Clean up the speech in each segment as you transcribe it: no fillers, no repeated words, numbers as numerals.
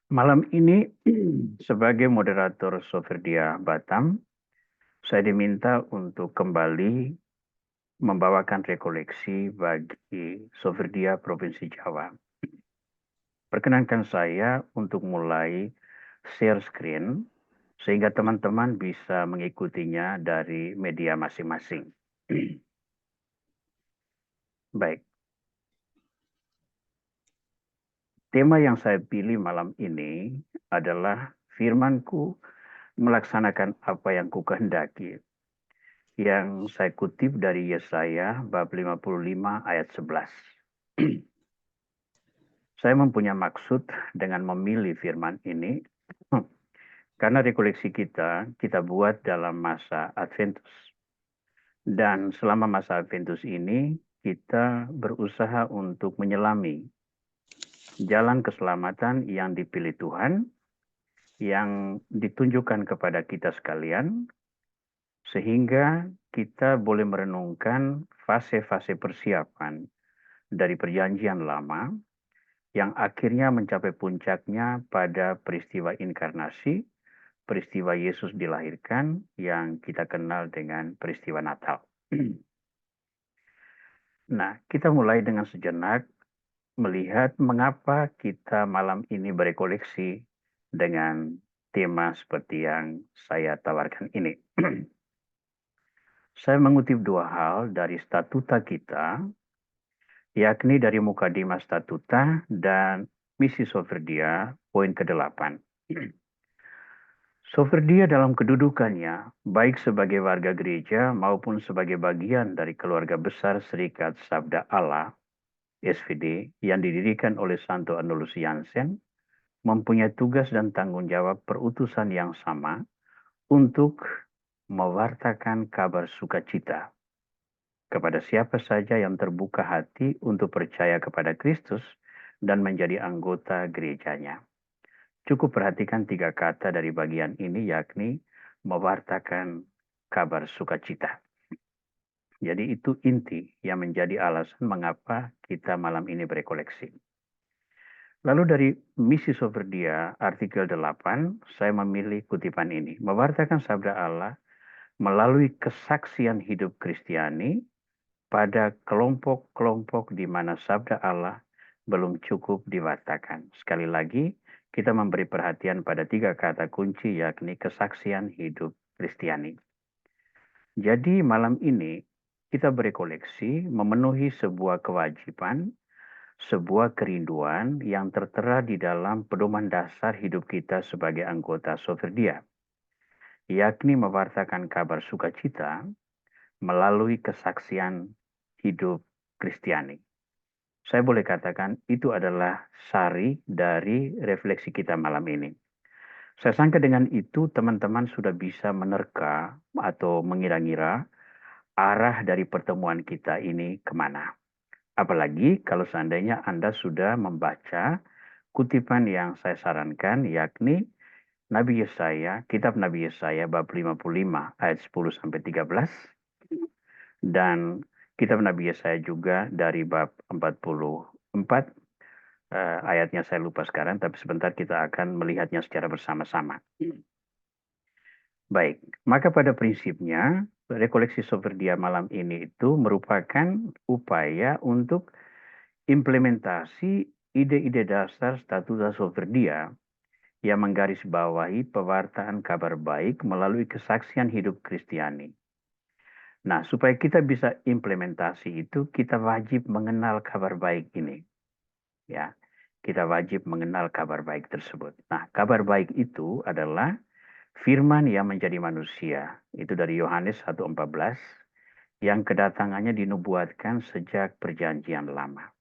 Malam ini sebagai moderator Soferdia Batam, saya diminta untuk kembali membawakan rekoleksi bagi Soferdia Provinsi Jawa. Perkenankan saya untuk mulai share screen sehingga teman-teman bisa mengikutinya dari media masing-masing. Baik, tema yang saya pilih malam ini adalah firmanku melaksanakan apa yang kukehendaki, yang saya kutip dari Yesaya bab 55 ayat 11. Saya mempunyai maksud dengan memilih firman ini karena rekoleksi kita buat dalam masa Adventus. Dan selama masa Adventus ini kita berusaha untuk menyelami jalan keselamatan yang dipilih Tuhan, yang ditunjukkan kepada kita sekalian, sehingga kita boleh merenungkan fase-fase persiapan dari perjanjian lama yang akhirnya mencapai puncaknya pada peristiwa inkarnasi, peristiwa Yesus dilahirkan yang kita kenal dengan peristiwa Natal. Nah, kita mulai dengan sejenak melihat mengapa kita malam ini berekoleksi dengan tema seperti yang saya tawarkan ini. Saya mengutip dua hal dari statuta kita, yakni dari Mukadimah Statuta dan Misi Soferdia, poin ke-8. Soferdia dalam kedudukannya, baik sebagai warga gereja maupun sebagai bagian dari keluarga besar Serikat Sabda Allah, SVD, yang didirikan oleh Santo Anulus Jansen, mempunyai tugas dan tanggung jawab perutusan yang sama untuk mewartakan kabar sukacita kepada siapa saja yang terbuka hati untuk percaya kepada Kristus dan menjadi anggota gerejanya. Cukup perhatikan tiga kata dari bagian ini, yakni mewartakan kabar sukacita. Jadi itu inti yang menjadi alasan mengapa kita malam ini berekoleksi. Lalu dari Misi Soferdia, artikel 8, saya memilih kutipan ini. Mewartakan sabda Allah melalui kesaksian hidup Kristiani pada kelompok-kelompok di mana sabda Allah belum cukup diwartakan. Sekali lagi, kita memberi perhatian pada tiga kata kunci, yakni kesaksian hidup Kristiani. Jadi malam ini kita berekoleksi memenuhi sebuah kewajiban, sebuah kerinduan yang tertera di dalam pedoman dasar hidup kita sebagai anggota Soferdia, yakni mewartakan kabar sukacita melalui kesaksian hidup Kristiani. Saya boleh katakan itu adalah sari dari refleksi kita malam ini. Saya sangka dengan itu teman-teman sudah bisa menerka atau mengira-ngira arah dari pertemuan kita ini kemana. Apalagi kalau seandainya Anda sudah membaca kutipan yang saya sarankan, yakni Nabi Yesaya, kitab Nabi Yesaya bab 55 ayat 10-13, dan kitab Nabi Yesaya juga dari bab 44, ayatnya saya lupa sekarang, tapi sebentar kita akan melihatnya secara bersama-sama. Baik, maka pada prinsipnya, rekoleksi Soferdia malam ini itu merupakan upaya untuk implementasi ide-ide dasar statuta Soferdia yang menggarisbawahi pewartaan kabar baik melalui kesaksian hidup Kristiani. Nah, supaya kita bisa implementasi itu, kita wajib mengenal kabar baik ini. Ya, kita wajib mengenal kabar baik tersebut. Nah, kabar baik itu adalah firman yang menjadi manusia. Itu dari Yohanes 1:14, yang kedatangannya dinubuatkan sejak perjanjian lama.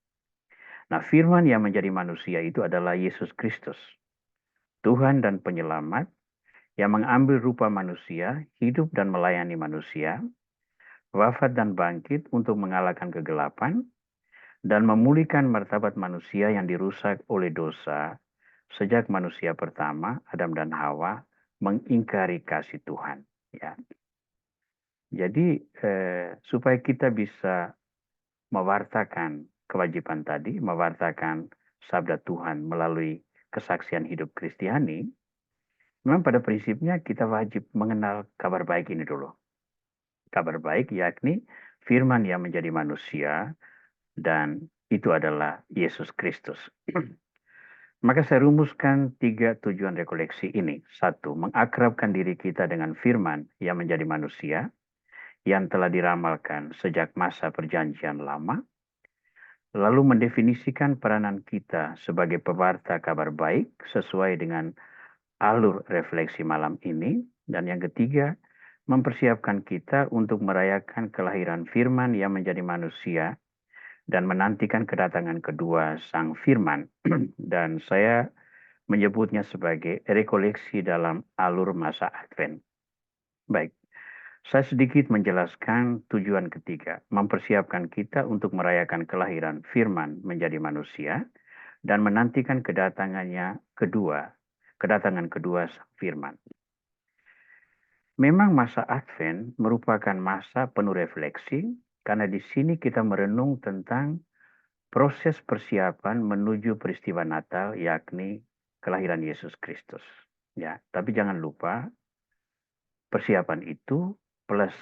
Nah, firman yang menjadi manusia itu adalah Yesus Kristus, Tuhan dan Penyelamat, yang mengambil rupa manusia, hidup dan melayani manusia, wafat dan bangkit untuk mengalahkan kegelapan, dan memulihkan martabat manusia yang dirusak oleh dosa sejak manusia pertama, Adam dan Hawa, mengingkari kasih Tuhan. Ya. Jadi supaya kita bisa mewartakan kewajiban tadi, mewartakan sabda Tuhan melalui kesaksian hidup Kristiani, memang pada prinsipnya kita wajib mengenal kabar baik ini dulu. Kabar baik yakni firman yang menjadi manusia, dan itu adalah Yesus Kristus. Maka saya rumuskan 3 tujuan rekoleksi ini. 1, mengakrabkan diri kita dengan firman yang menjadi manusia, yang telah diramalkan sejak masa perjanjian lama, lalu mendefinisikan peranan kita sebagai pewarta kabar baik sesuai dengan alur refleksi malam ini, dan yang ketiga, mempersiapkan kita untuk merayakan kelahiran firman yang menjadi manusia dan menantikan kedatangan kedua Sang Firman. Dan saya menyebutnya sebagai rekoleksi dalam alur masa Advent. Baik, saya sedikit menjelaskan tujuan ketiga, mempersiapkan kita untuk merayakan kelahiran Firman menjadi manusia dan menantikan kedatangan kedua Sang Firman. Memang masa Advent merupakan masa penuh refleksi, karena di sini kita merenung tentang proses persiapan menuju peristiwa Natal, yakni kelahiran Yesus Kristus. Ya, tapi jangan lupa persiapan itu plus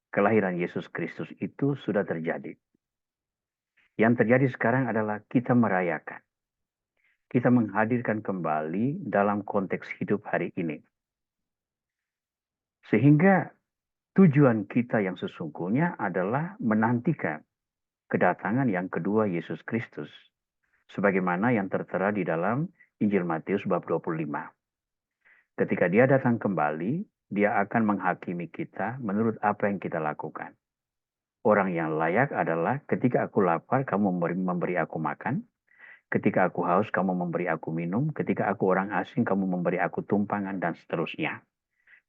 kelahiran Yesus Kristus itu sudah terjadi. Yang terjadi sekarang adalah kita merayakan. Kita menghadirkan kembali dalam konteks hidup hari ini. Sehingga tujuan kita yang sesungguhnya adalah menantikan kedatangan yang kedua Yesus Kristus, sebagaimana yang tertera di dalam Injil Matius bab 25. Ketika dia datang kembali, dia akan menghakimi kita menurut apa yang kita lakukan. Orang yang layak adalah ketika aku lapar, kamu memberi aku makan. Ketika aku haus, kamu memberi aku minum. Ketika aku orang asing, kamu memberi aku tumpangan, dan seterusnya.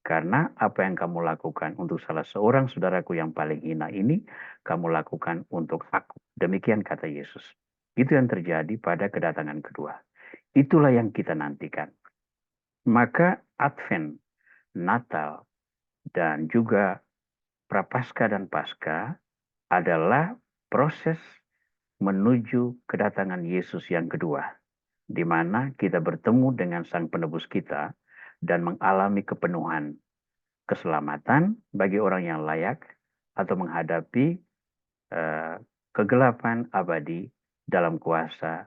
Karena apa yang kamu lakukan untuk salah seorang saudaraku yang paling hina ini, kamu lakukan untuk aku. Demikian kata Yesus. Itu yang terjadi pada kedatangan kedua. Itulah yang kita nantikan. Maka Advent, Natal, dan juga Prapaskah dan Paskah adalah proses menuju kedatangan Yesus yang kedua, di mana kita bertemu dengan Sang Penebus kita dan mengalami kepenuhan keselamatan bagi orang yang layak atau menghadapi kegelapan abadi dalam kuasa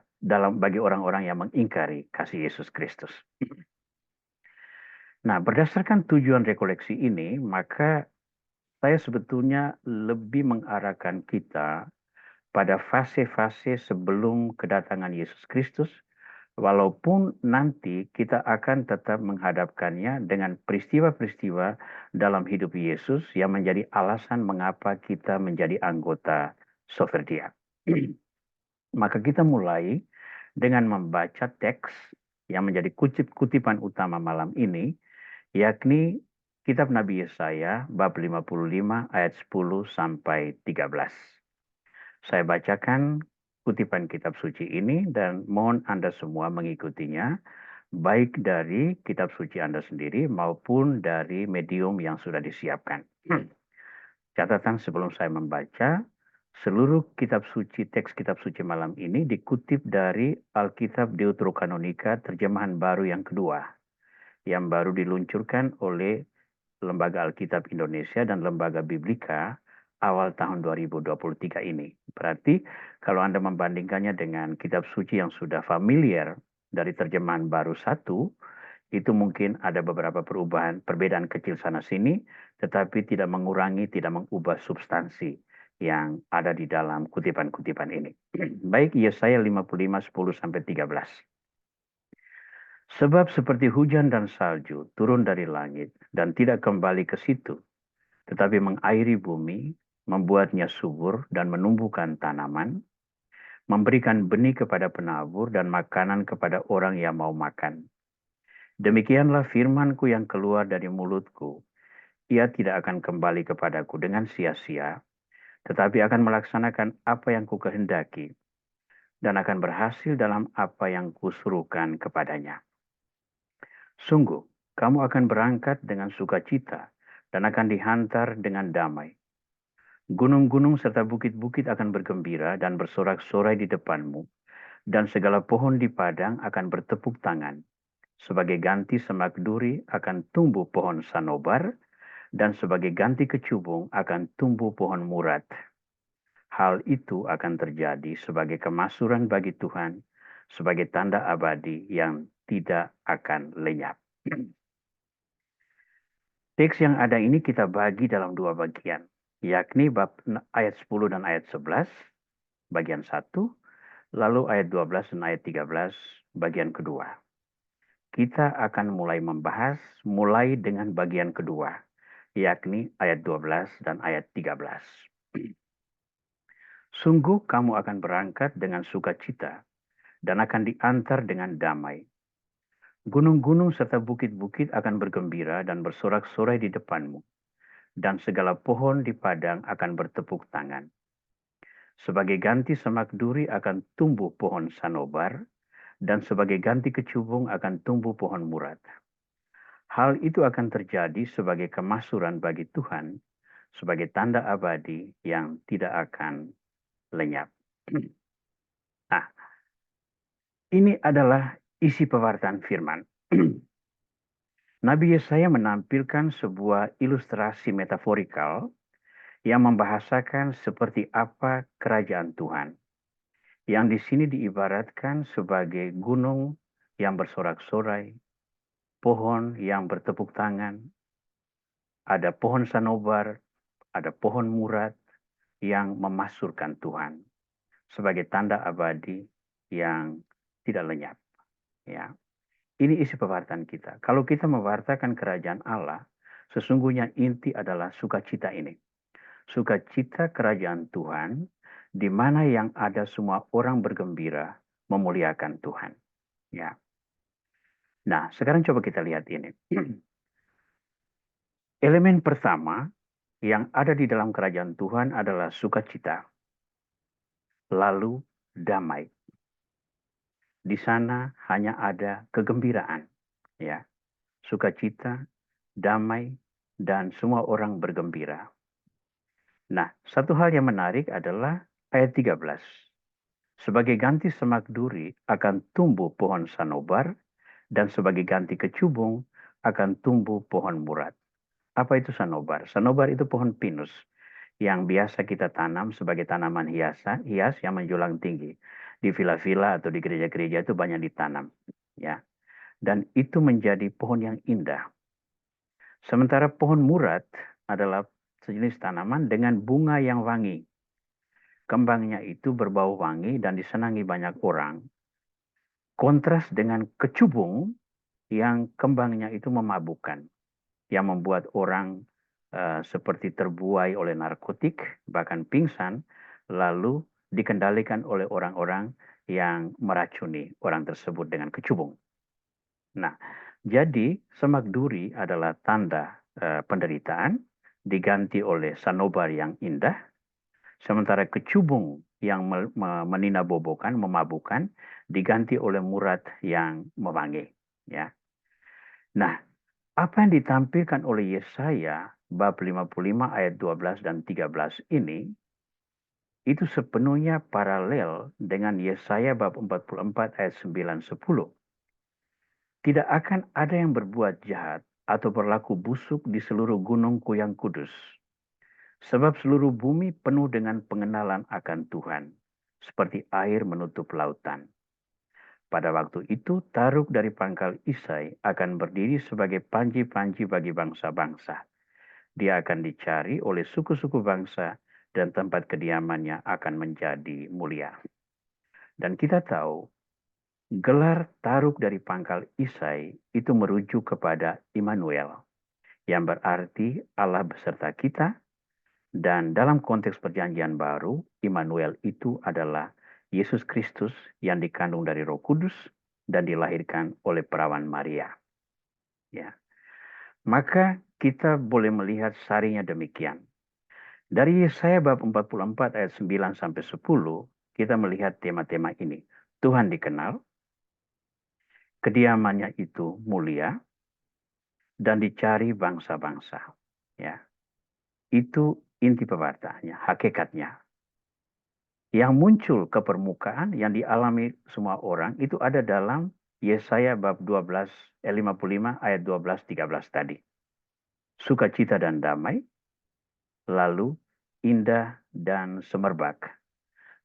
bagi orang-orang yang mengingkari kasih Yesus Kristus. Nah, berdasarkan tujuan rekoleksi ini, maka saya sebetulnya lebih mengarahkan kita pada fase-fase sebelum kedatangan Yesus Kristus, walaupun nanti kita akan tetap menghadapkannya dengan peristiwa-peristiwa dalam hidup Yesus yang menjadi alasan mengapa kita menjadi anggota Soferdia. Maka kita mulai dengan membaca teks yang menjadi kutipan utama malam ini, yakni Kitab Nabi Yesaya bab 55 ayat 10 sampai 13. Saya bacakan kutipan kitab suci ini dan mohon Anda semua mengikutinya, baik dari kitab suci Anda sendiri maupun dari medium yang sudah disiapkan. Catatan sebelum saya membaca, seluruh teks kitab suci malam ini dikutip dari Alkitab Deuterokanonika terjemahan baru yang kedua, yang baru diluncurkan oleh Lembaga Alkitab Indonesia dan Lembaga Biblika awal tahun 2023 ini. Berarti kalau Anda membandingkannya dengan kitab suci yang sudah familiar dari terjemahan baru 1, itu mungkin ada beberapa perbedaan kecil sana-sini, tetapi tidak mengurangi, tidak mengubah substansi yang ada di dalam kutipan-kutipan ini. Baik, Yesaya 55, 10-13. Sebab seperti hujan dan salju turun dari langit dan tidak kembali ke situ, tetapi mengairi bumi, membuatnya subur dan menumbuhkan tanaman, memberikan benih kepada penabur dan makanan kepada orang yang mau makan. Demikianlah firmanku yang keluar dari mulutku. Ia tidak akan kembali kepadaku dengan sia-sia, tetapi akan melaksanakan apa yang kukehendaki dan akan berhasil dalam apa yang kusuruhkan kepadanya. Sungguh, kamu akan berangkat dengan sukacita dan akan dihantar dengan damai. Gunung-gunung serta bukit-bukit akan bergembira dan bersorak-sorai di depanmu, dan segala pohon di padang akan bertepuk tangan. Sebagai ganti semak duri akan tumbuh pohon sanobar, dan sebagai ganti kecubung akan tumbuh pohon murad. Hal itu akan terjadi sebagai kemaksuran bagi Tuhan, sebagai tanda abadi yang tidak akan lenyap. Teks yang ada ini kita bagi dalam dua bagian, yakni bab ayat 10 dan ayat 11, bagian 1, lalu ayat 12 dan ayat 13, bagian kedua. Kita akan mulai dengan bagian kedua, yakni ayat 12 dan ayat 13. Sungguh kamu akan berangkat dengan sukacita dan akan diantar dengan damai. Gunung-gunung serta bukit-bukit akan bergembira dan bersorak-sorai di depanmu, dan segala pohon di padang akan bertepuk tangan. Sebagai ganti semak duri akan tumbuh pohon sanobar, dan sebagai ganti kecubung akan tumbuh pohon murad. Hal itu akan terjadi sebagai kemaksuran bagi Tuhan, sebagai tanda abadi yang tidak akan lenyap. Nah, ini adalah isi pewartaan firman. Nabi Yesaya menampilkan sebuah ilustrasi metaforikal yang membahasakan seperti apa kerajaan Tuhan, yang di sini diibaratkan sebagai gunung yang bersorak-sorai, pohon yang bertepuk tangan, ada pohon sanobar, ada pohon murad yang memasurkan Tuhan sebagai tanda abadi yang tidak lenyap. Ya, ini isi pewartaan kita. Kalau kita mewartakan kerajaan Allah, sesungguhnya inti adalah sukacita ini. Sukacita kerajaan Tuhan, di mana yang ada semua orang bergembira memuliakan Tuhan. Ya. Nah, sekarang coba kita lihat ini. Elemen pertama yang ada di dalam kerajaan Tuhan adalah sukacita, lalu damai. Di sana hanya ada kegembiraan, ya, sukacita, damai, dan semua orang bergembira. Nah, satu hal yang menarik adalah ayat 13. Sebagai ganti semak duri akan tumbuh pohon sanobar, dan sebagai ganti kecubung akan tumbuh pohon murad. Apa itu sanobar? Sanobar itu pohon pinus yang biasa kita tanam sebagai tanaman hias yang menjulang tinggi. Di villa-villa atau di gereja-gereja itu banyak ditanam. Ya. Dan itu menjadi pohon yang indah. Sementara pohon murad adalah sejenis tanaman dengan bunga yang wangi. Kembangnya itu berbau wangi dan disenangi banyak orang. Kontras dengan kecubung yang kembangnya itu memabukkan, yang membuat orang seperti terbuai oleh narkotik, bahkan pingsan, lalu dikendalikan oleh orang-orang yang meracuni orang tersebut dengan kecubung. Nah, jadi semak duri adalah tanda penderitaan, diganti oleh sanobar yang indah, sementara kecubung yang meninabobokan, memabukkan, diganti oleh murad yang mewangi. Ya. Nah, apa yang ditampilkan oleh Yesaya bab 55 ayat 12 dan 13 ini, itu sepenuhnya paralel dengan Yesaya bab 44 ayat 9-10. Tidak akan ada yang berbuat jahat atau berlaku busuk di seluruh gunungku yang kudus. Sebab seluruh bumi penuh dengan pengenalan akan Tuhan, seperti air menutup lautan. Pada waktu itu, Taruk dari pangkal Isai akan berdiri sebagai panji-panji bagi bangsa-bangsa. Dia akan dicari oleh suku-suku bangsa dan tempat kediamannya akan menjadi mulia. Dan kita tahu, gelar Taruk dari pangkal Isai itu merujuk kepada Immanuel, yang berarti Allah beserta kita, dan dalam konteks perjanjian baru, Immanuel itu adalah Yesus Kristus yang dikandung dari Roh Kudus dan dilahirkan oleh perawan Maria. Ya. Maka kita boleh melihat sarinya demikian. Dari Yesaya bab 44 ayat 9 sampai 10, kita melihat tema-tema ini. Tuhan dikenal, kediamannya itu mulia, dan dicari bangsa-bangsa. Ya. Itu inti pewartaannya, hakikatnya. Yang muncul ke permukaan yang dialami semua orang itu ada dalam Yesaya bab 55 ayat 12-13 tadi. Sukacita dan damai, lalu indah dan semerbak.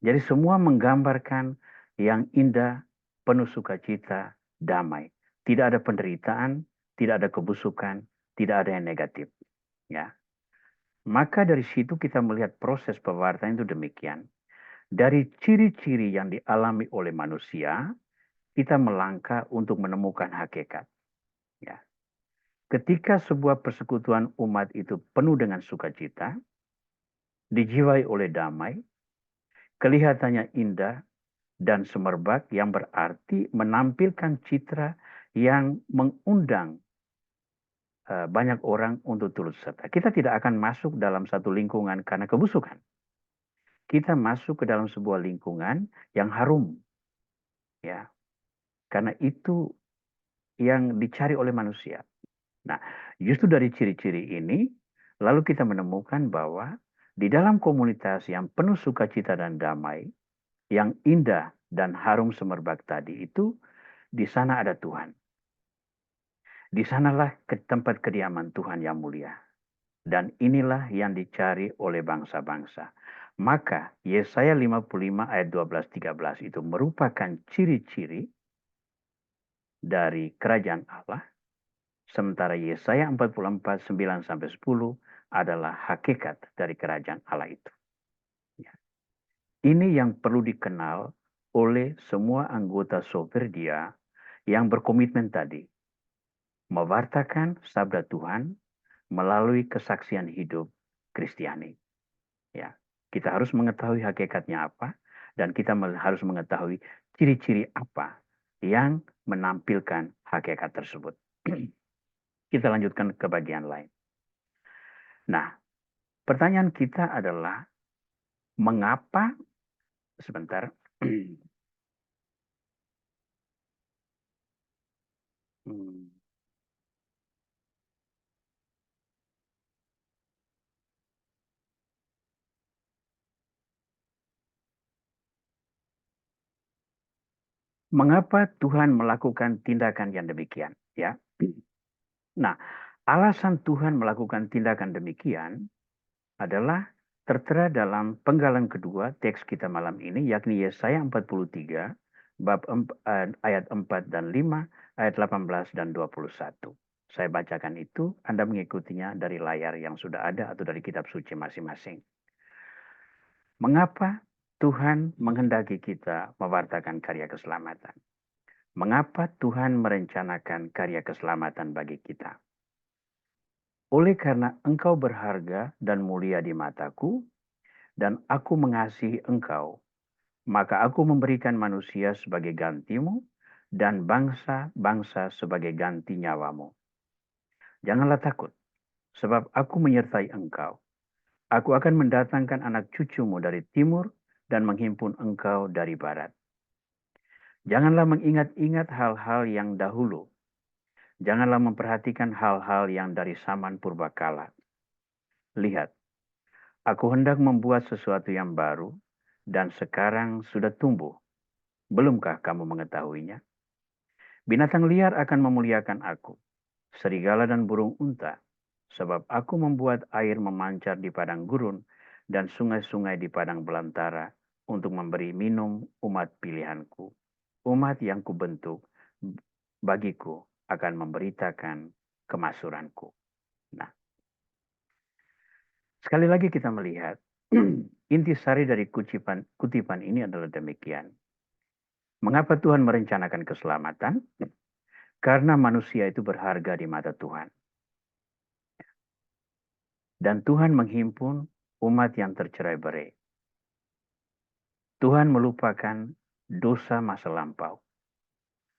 Jadi semua menggambarkan yang indah, penuh sukacita, damai. Tidak ada penderitaan, tidak ada kebusukan, tidak ada yang negatif. Ya. Maka dari situ kita melihat proses pewartaan itu demikian. Dari ciri-ciri yang dialami oleh manusia, kita melangkah untuk menemukan hakikat. Ya. Ketika sebuah persekutuan umat itu penuh dengan sukacita, dijiwai oleh damai, kelihatannya indah dan semerbak yang berarti menampilkan citra yang mengundang banyak orang untuk turut serta. Kita tidak akan masuk dalam satu lingkungan karena kebusukan. Kita masuk ke dalam sebuah lingkungan yang harum. Ya. Karena itu yang dicari oleh manusia. Nah, justru dari ciri-ciri ini, lalu kita menemukan bahwa di dalam komunitas yang penuh sukacita dan damai, yang indah dan harum semerbak tadi itu, di sana ada Tuhan. Di sanalah tempat kediaman Tuhan yang mulia. Dan inilah yang dicari oleh bangsa-bangsa. Maka Yesaya 55 ayat 12-13 itu merupakan ciri-ciri dari kerajaan Allah. Sementara Yesaya 44, 9-10 adalah hakikat dari kerajaan Allah itu. Ya. Ini yang perlu dikenal oleh semua anggota Soferdia yang berkomitmen tadi. Mewartakan sabda Tuhan melalui kesaksian hidup Kristiani. Ya, kita harus mengetahui hakikatnya apa, dan kita harus mengetahui ciri-ciri apa yang menampilkan hakikat tersebut. Kita lanjutkan ke bagian lain. Nah, pertanyaan kita adalah mengapa sebentar. Mengapa Tuhan melakukan tindakan yang demikian? Ya. Nah, alasan Tuhan melakukan tindakan demikian adalah tertera dalam penggalan kedua teks kita malam ini, yakni Yesaya 43, ayat 4 dan 5, ayat 18 dan 21. Saya bacakan itu, Anda mengikutinya dari layar yang sudah ada atau dari kitab suci masing-masing. Mengapa Tuhan menghendaki kita mewartakan karya keselamatan? Mengapa Tuhan merencanakan karya keselamatan bagi kita? Oleh karena engkau berharga dan mulia di mataku, dan aku mengasihi engkau, maka aku memberikan manusia sebagai gantimu, dan bangsa-bangsa sebagai ganti nyawamu. Janganlah takut, sebab aku menyertai engkau. Aku akan mendatangkan anak cucumu dari timur, dan menghimpun engkau dari barat. Janganlah mengingat-ingat hal-hal yang dahulu. Janganlah memperhatikan hal-hal yang dari zaman purbakala. Lihat, aku hendak membuat sesuatu yang baru, dan sekarang sudah tumbuh. Belumkah kamu mengetahuinya? Binatang liar akan memuliakan aku, serigala dan burung unta, sebab aku membuat air memancar di padang gurun, dan sungai-sungai di padang belantara, untuk memberi minum umat pilihanku. Umat yang kubentuk bagiku akan memberitakan kemasuranku. Nah, sekali lagi kita melihat intisari dari kutipan ini adalah demikian. Mengapa Tuhan merencanakan keselamatan? Karena manusia itu berharga di mata Tuhan. Dan Tuhan menghimpun umat yang tercerai-berai. Tuhan melupakan dosa masa lampau.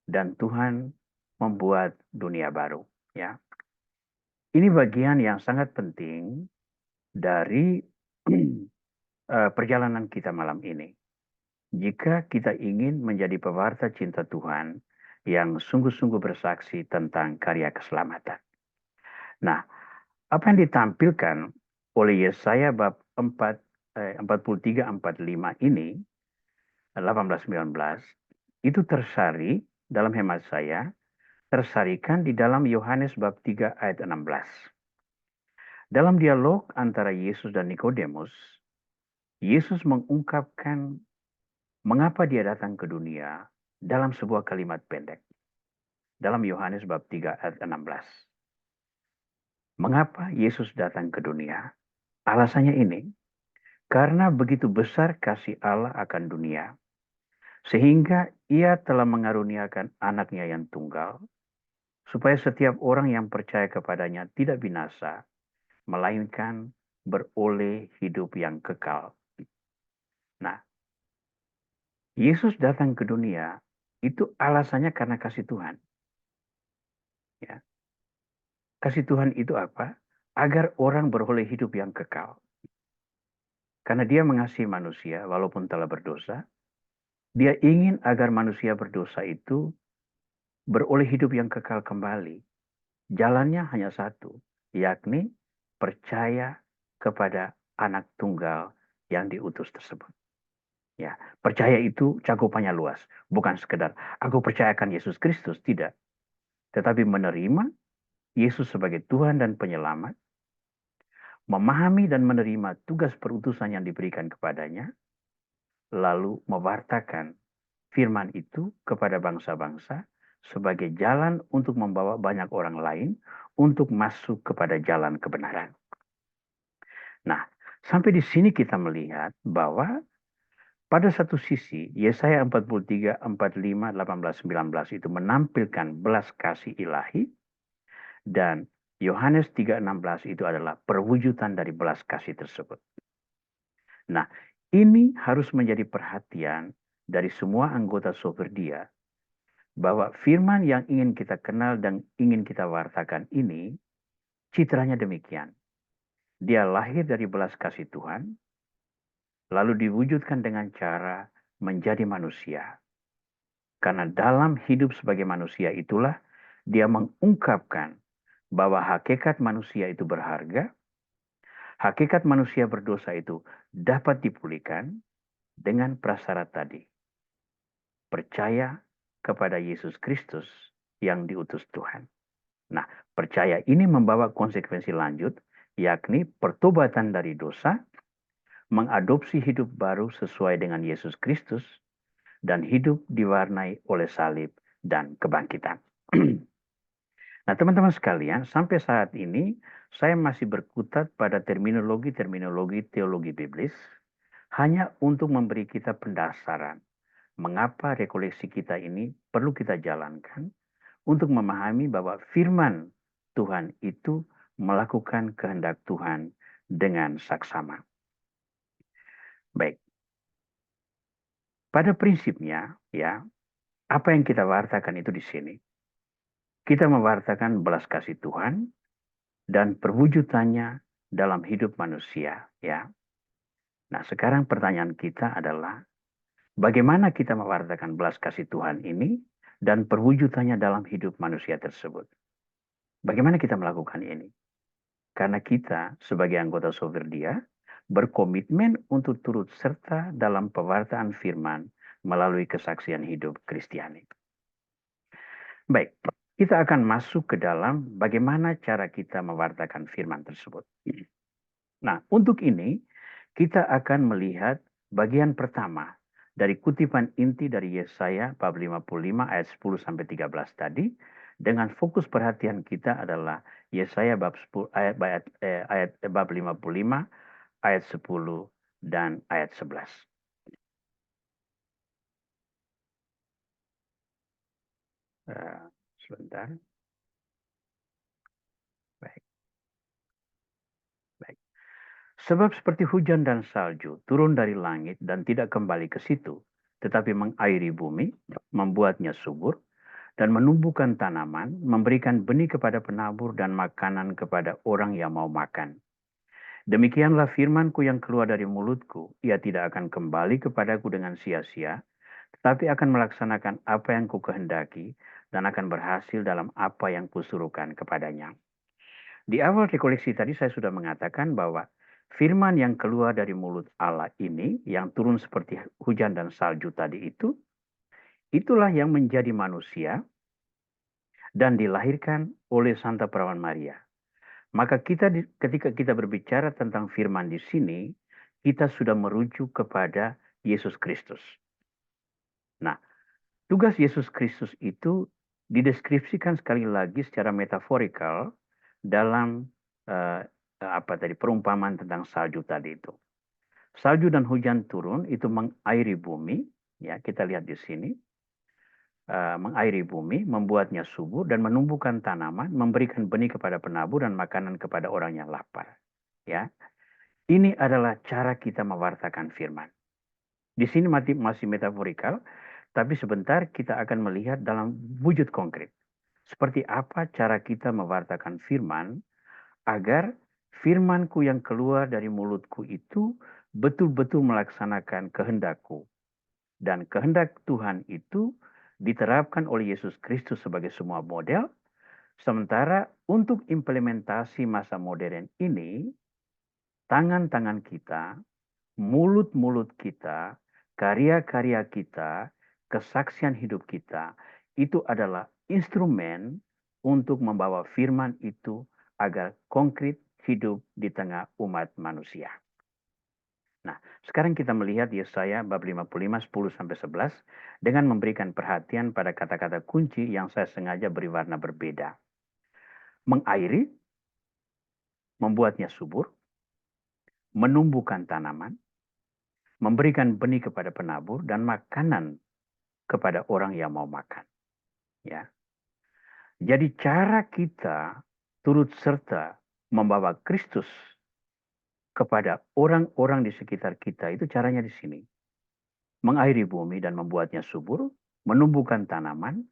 Dan Tuhan membuat dunia baru. Ya. Ini bagian yang sangat penting dari perjalanan kita malam ini. Jika kita ingin menjadi pewarta cinta Tuhan yang sungguh-sungguh bersaksi tentang karya keselamatan. Nah, apa yang ditampilkan oleh Yesaya bab 4 43-45 ini, 18-19, itu tersari dalam hemat saya, tersarikan di dalam Yohanes bab 3 ayat 16. Dalam dialog antara Yesus dan Nikodemus, Yesus mengungkapkan mengapa dia datang ke dunia dalam sebuah kalimat pendek. Dalam Yohanes bab 3 ayat 16. Mengapa Yesus datang ke dunia? Alasannya ini, karena begitu besar kasih Allah akan dunia, sehingga ia telah mengaruniakan anaknya yang tunggal, supaya setiap orang yang percaya kepadanya tidak binasa, melainkan beroleh hidup yang kekal. Nah, Yesus datang ke dunia, itu alasannya karena kasih Tuhan. Ya. Kasih Tuhan itu apa? Agar orang beroleh hidup yang kekal. Karena dia mengasihi manusia walaupun telah berdosa, dia ingin agar manusia berdosa itu beroleh hidup yang kekal kembali. Jalannya hanya satu, yakni percaya kepada anak tunggal yang diutus tersebut. Ya, percaya itu cakupannya luas, bukan sekedar aku percayakan Yesus Kristus, tidak. Tetapi menerima Yesus sebagai Tuhan dan penyelamat, memahami dan menerima tugas perutusan yang diberikan kepadanya, lalu mewartakan firman itu kepada bangsa-bangsa sebagai jalan untuk membawa banyak orang lain untuk masuk kepada jalan kebenaran. Nah, sampai di sini kita melihat bahwa pada satu sisi, Yesaya 43, 45, 18, 19 itu menampilkan belas kasih ilahi, dan Yohanes 3:16 itu adalah perwujudan dari belas kasih tersebut. Nah, ini harus menjadi perhatian dari semua anggota Soberdia, bahwa firman yang ingin kita kenal dan ingin kita wartakan ini, citranya demikian. Dia lahir dari belas kasih Tuhan, lalu diwujudkan dengan cara menjadi manusia. Karena dalam hidup sebagai manusia itulah dia mengungkapkan bahwa hakikat manusia itu berharga, hakikat manusia berdosa itu dapat dipulihkan dengan prasyarat tadi. Percaya kepada Yesus Kristus yang diutus Tuhan. Nah, percaya ini membawa konsekuensi lanjut, yakni pertobatan dari dosa, mengadopsi hidup baru sesuai dengan Yesus Kristus, dan hidup diwarnai oleh salib dan kebangkitan. Nah, teman-teman sekalian, sampai saat ini saya masih berkutat pada terminologi teologi biblis, hanya untuk memberi kita pendasaran mengapa rekoleksi kita ini perlu kita jalankan untuk memahami bahwa firman Tuhan itu melakukan kehendak Tuhan dengan saksama. Baik. Pada prinsipnya, ya, apa yang kita wartakan itu di sini. Kita mewartakan belas kasih Tuhan dan perwujudannya dalam hidup manusia, ya. Nah, sekarang pertanyaan kita adalah bagaimana kita mewartakan belas kasih Tuhan ini dan perwujudannya dalam hidup manusia tersebut. Bagaimana kita melakukan ini? Karena kita sebagai anggota Soberdia berkomitmen untuk turut serta dalam pewartaan firman melalui kesaksian hidup Kristiani. Baik, kita akan masuk ke dalam bagaimana cara kita mewartakan firman tersebut. Nah, untuk ini kita akan melihat bagian pertama dari kutipan inti dari Yesaya bab 55 ayat 10 sampai 13 tadi, dengan fokus perhatian kita adalah Yesaya bab 10 ayat bab 55 ayat 10 dan ayat 11. Sebentar. Baik. Baik. Sebab seperti hujan dan salju turun dari langit dan tidak kembali ke situ, tetapi mengairi bumi, membuatnya subur, dan menumbuhkan tanaman, memberikan benih kepada penabur dan makanan kepada orang yang mau makan. Demikianlah firmanku yang keluar dari mulutku, ia tidak akan kembali kepadaku dengan sia-sia, tetapi akan melaksanakan apa yang kukehendaki dan akan berhasil dalam apa yang kusuruhkan kepadanya. Di awal rekoleksi tadi saya sudah mengatakan bahwa Firman yang keluar dari mulut Allah ini, yang turun seperti hujan dan salju tadi itu, itulah yang menjadi manusia dan dilahirkan oleh Santa Perawan Maria. Maka ketika kita berbicara tentang firman di sini, kita sudah merujuk kepada Yesus Kristus. Nah, tugas Yesus Kristus itu dideskripsikan sekali lagi secara metaforikal dalam perumpamaan tentang salju tadi itu. Salju dan hujan turun itu mengairi bumi, ya kita lihat di sini, mengairi bumi, membuatnya subur dan menumbuhkan tanaman, memberikan benih kepada penabur dan makanan kepada orang yang lapar. Ya, ini adalah cara kita mewartakan firman. Di sini masih metaforikal, tapi sebentar kita akan melihat dalam wujud konkret. Seperti apa cara kita mewartakan firman agar firmanku yang keluar dari mulutku itu betul-betul melaksanakan kehendakku. Dan kehendak Tuhan itu diterapkan oleh Yesus Kristus sebagai semua model, sementara untuk implementasi masa modern ini, tangan-tangan kita, mulut-mulut kita, karya-karya kita, kesaksian hidup kita, itu adalah instrumen untuk membawa firman itu agar konkret hidup di tengah umat manusia. Nah, sekarang kita melihat Yesaya bab 55, 10-11 dengan memberikan perhatian pada kata-kata kunci yang saya sengaja beri warna berbeda. Mengairi, membuatnya subur, menumbuhkan tanaman, memberikan benih kepada penabur, dan makanan kepada orang yang mau makan. Ya. Jadi cara kita turut serta membawa Kristus kepada orang-orang di sekitar kita itu caranya di sini. Mengairi bumi dan membuatnya subur, menumbuhkan tanaman,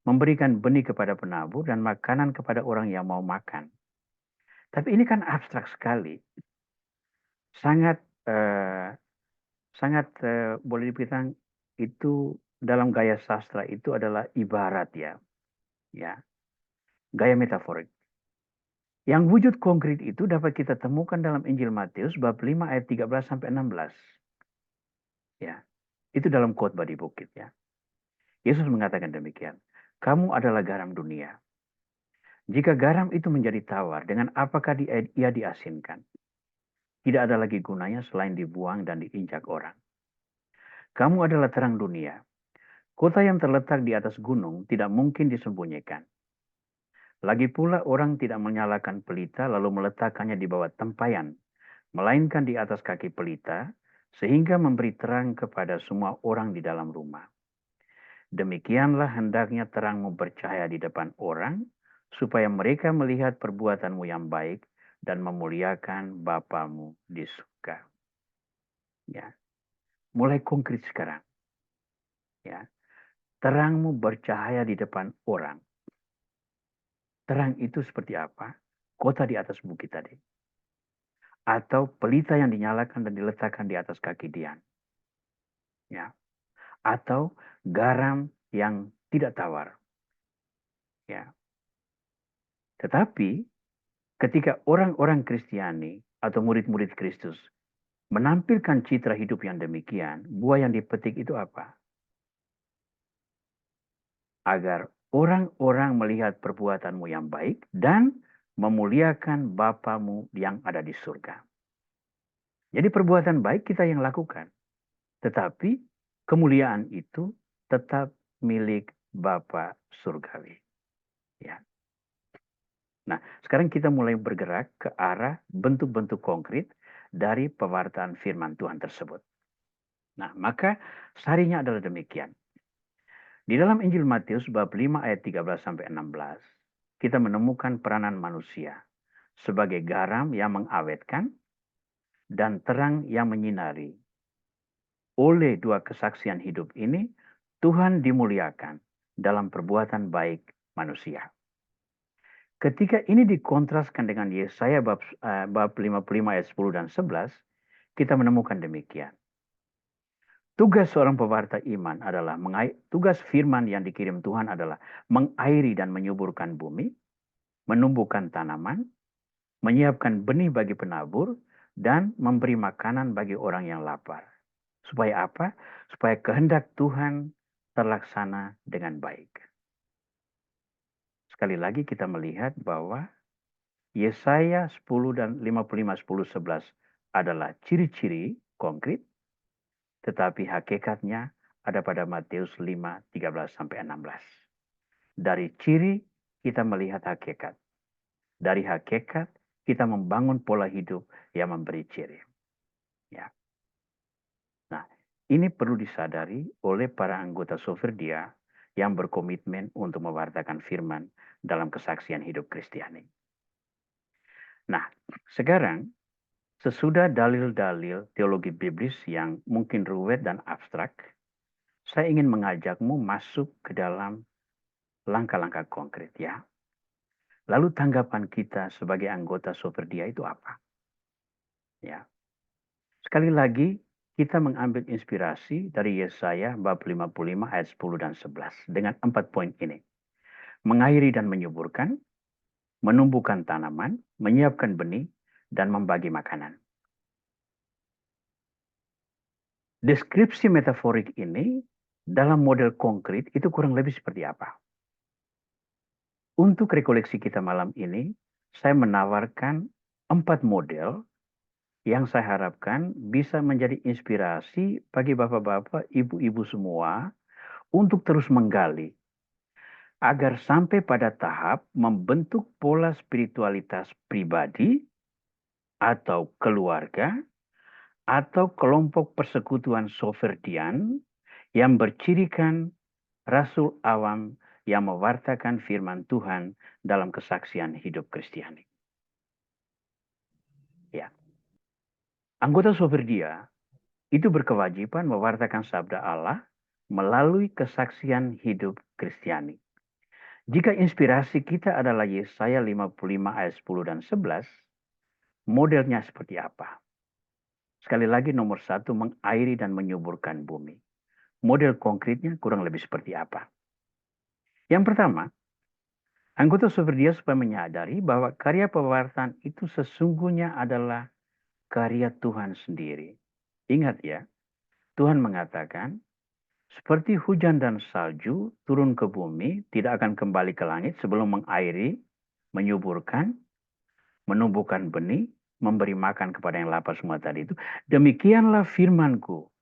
memberikan benih kepada penabur dan makanan kepada orang yang mau makan. Tapi ini kan abstrak sekali. Sangat boleh dibilang itu dalam gaya sastra itu adalah ibarat ya. Ya. Gaya metaforik. Yang wujud konkret itu dapat kita temukan dalam Injil Matius bab 5 ayat 13-16. Ya. Itu dalam khotbah di bukit ya. Yesus mengatakan demikian. Kamu adalah garam dunia. Jika garam itu menjadi tawar, dengan apakah ia diasinkan? Tidak ada lagi gunanya selain dibuang dan diinjak orang. Kamu adalah terang dunia. Kota yang terletak di atas gunung tidak mungkin disembunyikan. Lagi pula orang tidak menyalakan pelita lalu meletakkannya di bawah tempayan, melainkan di atas kaki pelita, sehingga memberi terang kepada semua orang di dalam rumah. Demikianlah hendaknya terangmu bercahaya di depan orang, supaya mereka melihat perbuatanmu yang baik dan memuliakan Bapamu di surga. Ya, mulai konkret sekarang. Ya, terangmu bercahaya di depan orang. Terang itu seperti apa? Kota di atas bukit tadi. Atau pelita yang dinyalakan dan diletakkan di atas kaki Dian. Ya. Atau garam yang tidak tawar. Ya. Tetapi ketika orang-orang Kristiani atau murid-murid Kristus menampilkan citra hidup yang demikian, buah yang dipetik itu apa? Agar orang-orang melihat perbuatanmu yang baik dan memuliakan Bapamu yang ada di surga. Jadi perbuatan baik kita yang lakukan. Tetapi kemuliaan itu tetap milik Bapa Surgawi. Ya. Nah, sekarang kita mulai bergerak ke arah bentuk-bentuk konkret dari pewartaan firman Tuhan tersebut. Nah, maka sarinya adalah demikian. Di dalam Injil Matius bab 5 ayat 13-16, kita menemukan peranan manusia sebagai garam yang mengawetkan dan terang yang menyinari. Oleh dua kesaksian hidup ini, Tuhan dimuliakan dalam perbuatan baik manusia. Ketika ini dikontraskan dengan Yesaya bab 55 ayat 10 dan 11, kita menemukan demikian. Tugas seorang pewarta iman adalah tugas firman yang dikirim Tuhan adalah mengairi dan menyuburkan bumi, menumbuhkan tanaman, menyiapkan benih bagi penabur, dan memberi makanan bagi orang yang lapar. Supaya apa? Supaya kehendak Tuhan terlaksana dengan baik. Sekali lagi kita melihat bahwa Yesaya 10 dan 55, 10, 11 adalah ciri-ciri konkret, tetapi hakikatnya ada pada Matius 5, 13 sampai 16. Dari ciri kita melihat hakikat. Dari hakikat kita membangun pola hidup yang memberi ciri. Ya. Nah, ini perlu disadari oleh para anggota Soferdia yang berkomitmen untuk mewartakan firman dalam kesaksian hidup Kristiani. Nah, sekarang sesudah dalil-dalil teologi biblis yang mungkin ruwet dan abstrak, saya ingin mengajakmu masuk ke dalam langkah-langkah konkret ya. Lalu tanggapan kita sebagai anggota Soferdia itu apa? Ya. Sekali lagi, kita mengambil inspirasi dari Yesaya bab 55 ayat 10 dan 11 dengan 4 poin ini. Mengairi dan menyuburkan, menumbuhkan tanaman, menyiapkan benih, dan membagi makanan. Deskripsi metaforik ini dalam model konkret itu kurang lebih seperti apa? Untuk rekoleksi kita malam ini, saya menawarkan 4 model yang saya harapkan bisa menjadi inspirasi bagi bapak-bapak, ibu-ibu semua untuk terus menggali agar sampai pada tahap membentuk pola spiritualitas pribadi atau keluarga atau kelompok persekutuan Soferdian yang bercirikan rasul awam yang mewartakan firman Tuhan dalam kesaksian hidup Kristiani. Ya. Anggota Soferdia itu berkewajiban mewartakan sabda Allah melalui kesaksian hidup Kristiani. Jika inspirasi kita adalah Yesaya 55 ayat 10 dan 11, modelnya seperti apa? Sekali lagi nomor 1, mengairi dan menyuburkan bumi. Model konkretnya kurang lebih seperti apa? Yang pertama, anggota Soferdia supaya menyadari bahwa karya pewartaan itu sesungguhnya adalah karya Tuhan sendiri. Ingat ya, Tuhan mengatakan, seperti hujan dan salju turun ke bumi, tidak akan kembali ke langit sebelum mengairi, menyuburkan, menumbuhkan benih, memberi makan kepada yang lapar semua tadi itu. Demikianlah firmanku.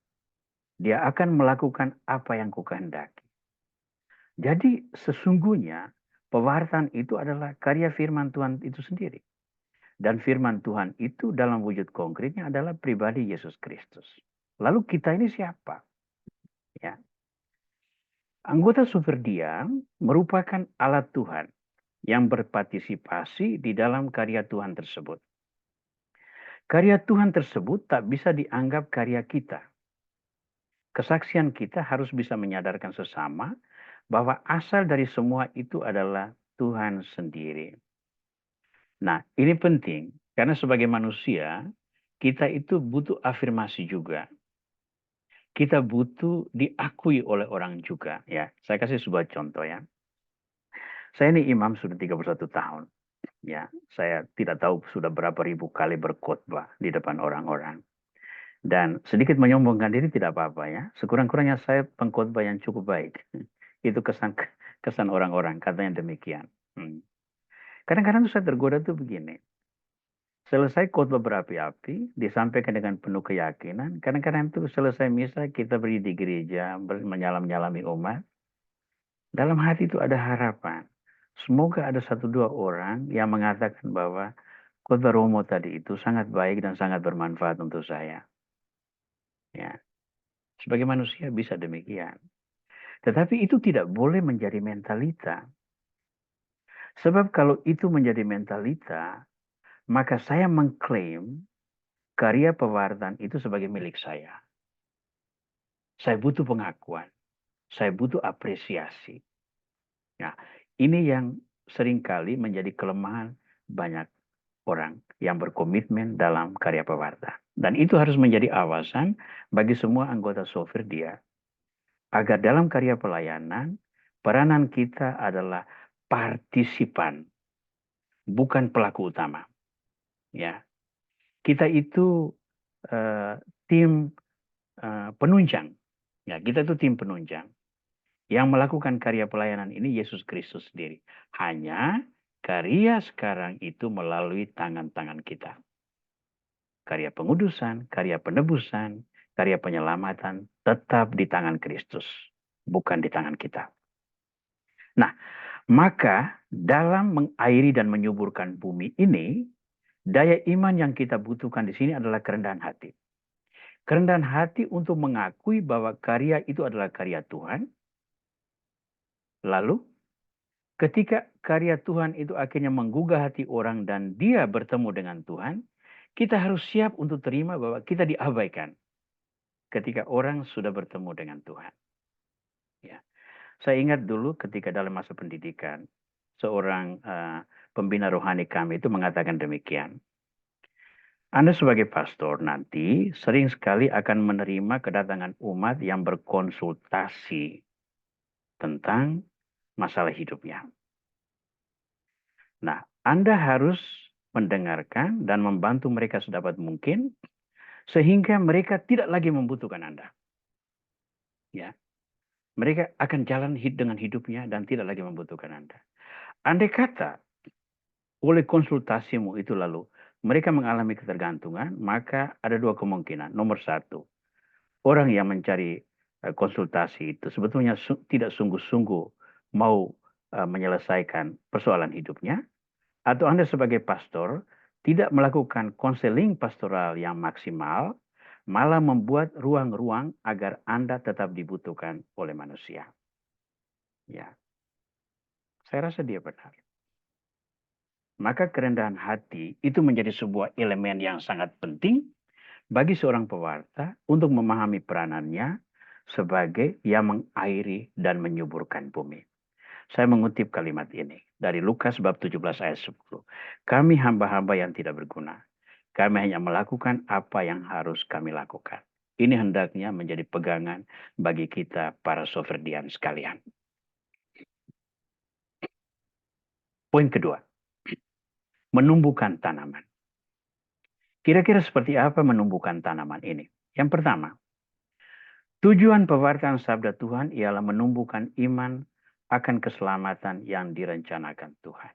Dia akan melakukan apa yang kukehendaki. Jadi sesungguhnya pewartaan itu adalah karya firman Tuhan itu sendiri. Dan firman Tuhan itu dalam wujud konkretnya adalah pribadi Yesus Kristus. Lalu kita ini siapa? Ya. Anggota Soferdia merupakan alat Tuhan yang berpartisipasi di dalam karya Tuhan tersebut. Karya Tuhan tersebut tak bisa dianggap karya kita. Kesaksian kita harus bisa menyadarkan sesama bahwa asal dari semua itu adalah Tuhan sendiri. Nah, ini penting karena sebagai manusia kita itu butuh afirmasi juga. Kita butuh diakui oleh orang juga ya. Saya kasih sebuah contoh ya. Saya ini imam sudah 31 tahun. Ya, saya tidak tahu sudah berapa ribu kali berkhotbah di depan orang-orang. Dan sedikit menyombongkan diri tidak apa-apa ya. Sekurang-kurangnya saya pengkhotbah yang cukup baik. Itu kesan orang-orang katanya demikian. Kadang-kadang saya tergoda tuh begini. Selesai khotbah berapi-api, disampaikan dengan penuh keyakinan. Kadang-kadang itu selesai misa, kita berdiri di gereja, menyalam-nyalami umat. Dalam hati itu ada harapan. Semoga ada 1-2 orang yang mengatakan bahwa khotbah Romo tadi itu sangat baik dan sangat bermanfaat untuk saya. Ya, sebagai manusia bisa demikian. Tetapi itu tidak boleh menjadi mentalita. Sebab kalau itu menjadi mentalita, maka saya mengklaim karya pewartaan itu sebagai milik saya. Saya butuh pengakuan. Saya butuh apresiasi. Nah, ini yang seringkali menjadi kelemahan banyak orang yang berkomitmen dalam karya pewarta. Dan itu harus menjadi awasan bagi semua anggota Soferdia. Agar dalam karya pelayanan, peranan kita adalah partisipan, bukan pelaku utama. Ya. Kita itu tim penunjang. Ya, kita itu tim penunjang. Yang melakukan karya pelayanan ini Yesus Kristus sendiri. Hanya karya sekarang itu melalui tangan-tangan kita. Karya pengudusan, karya penebusan, karya penyelamatan tetap di tangan Kristus, bukan di tangan kita. Nah, maka dalam mengairi dan menyuburkan bumi ini, daya iman yang kita butuhkan di sini adalah kerendahan hati. Kerendahan hati untuk mengakui bahwa karya itu adalah karya Tuhan. Lalu, ketika karya Tuhan itu akhirnya menggugah hati orang dan dia bertemu dengan Tuhan, kita harus siap untuk terima bahwa kita diabaikan ketika orang sudah bertemu dengan Tuhan. Ya. Saya ingat dulu ketika dalam masa pendidikan, seorang pembina rohani kami itu mengatakan demikian. Anda sebagai pastor nanti sering sekali akan menerima kedatangan umat yang berkonsultasi tentang masalah hidupnya. Nah, Anda harus mendengarkan dan membantu mereka sedapat mungkin sehingga mereka tidak lagi membutuhkan Anda. Ya. Mereka akan jalan dengan hidupnya dan tidak lagi membutuhkan Anda. Andai kata oleh konsultasimu itu lalu mereka mengalami ketergantungan, maka ada dua kemungkinan. Nomor satu, orang yang mencari konsultasi itu sebetulnya tidak sungguh-sungguh mau menyelesaikan persoalan hidupnya, atau Anda sebagai pastor tidak melakukan konseling pastoral yang maksimal, malah membuat ruang-ruang agar Anda tetap dibutuhkan oleh manusia. Ya, saya rasa dia benar. Maka kerendahan hati itu menjadi sebuah elemen yang sangat penting bagi seorang pewarta untuk memahami peranannya sebagai yang mengairi dan menyuburkan bumi. Saya mengutip kalimat ini dari Lukas bab 17 ayat 10. Kami hamba-hamba yang tidak berguna. Kami hanya melakukan apa yang harus kami lakukan. Ini hendaknya menjadi pegangan bagi kita para soferdian sekalian. Poin kedua, menumbuhkan tanaman. Kira-kira seperti apa menumbuhkan tanaman ini? Yang pertama, tujuan pewartaan sabda Tuhan ialah menumbuhkan iman akan keselamatan yang direncanakan Tuhan.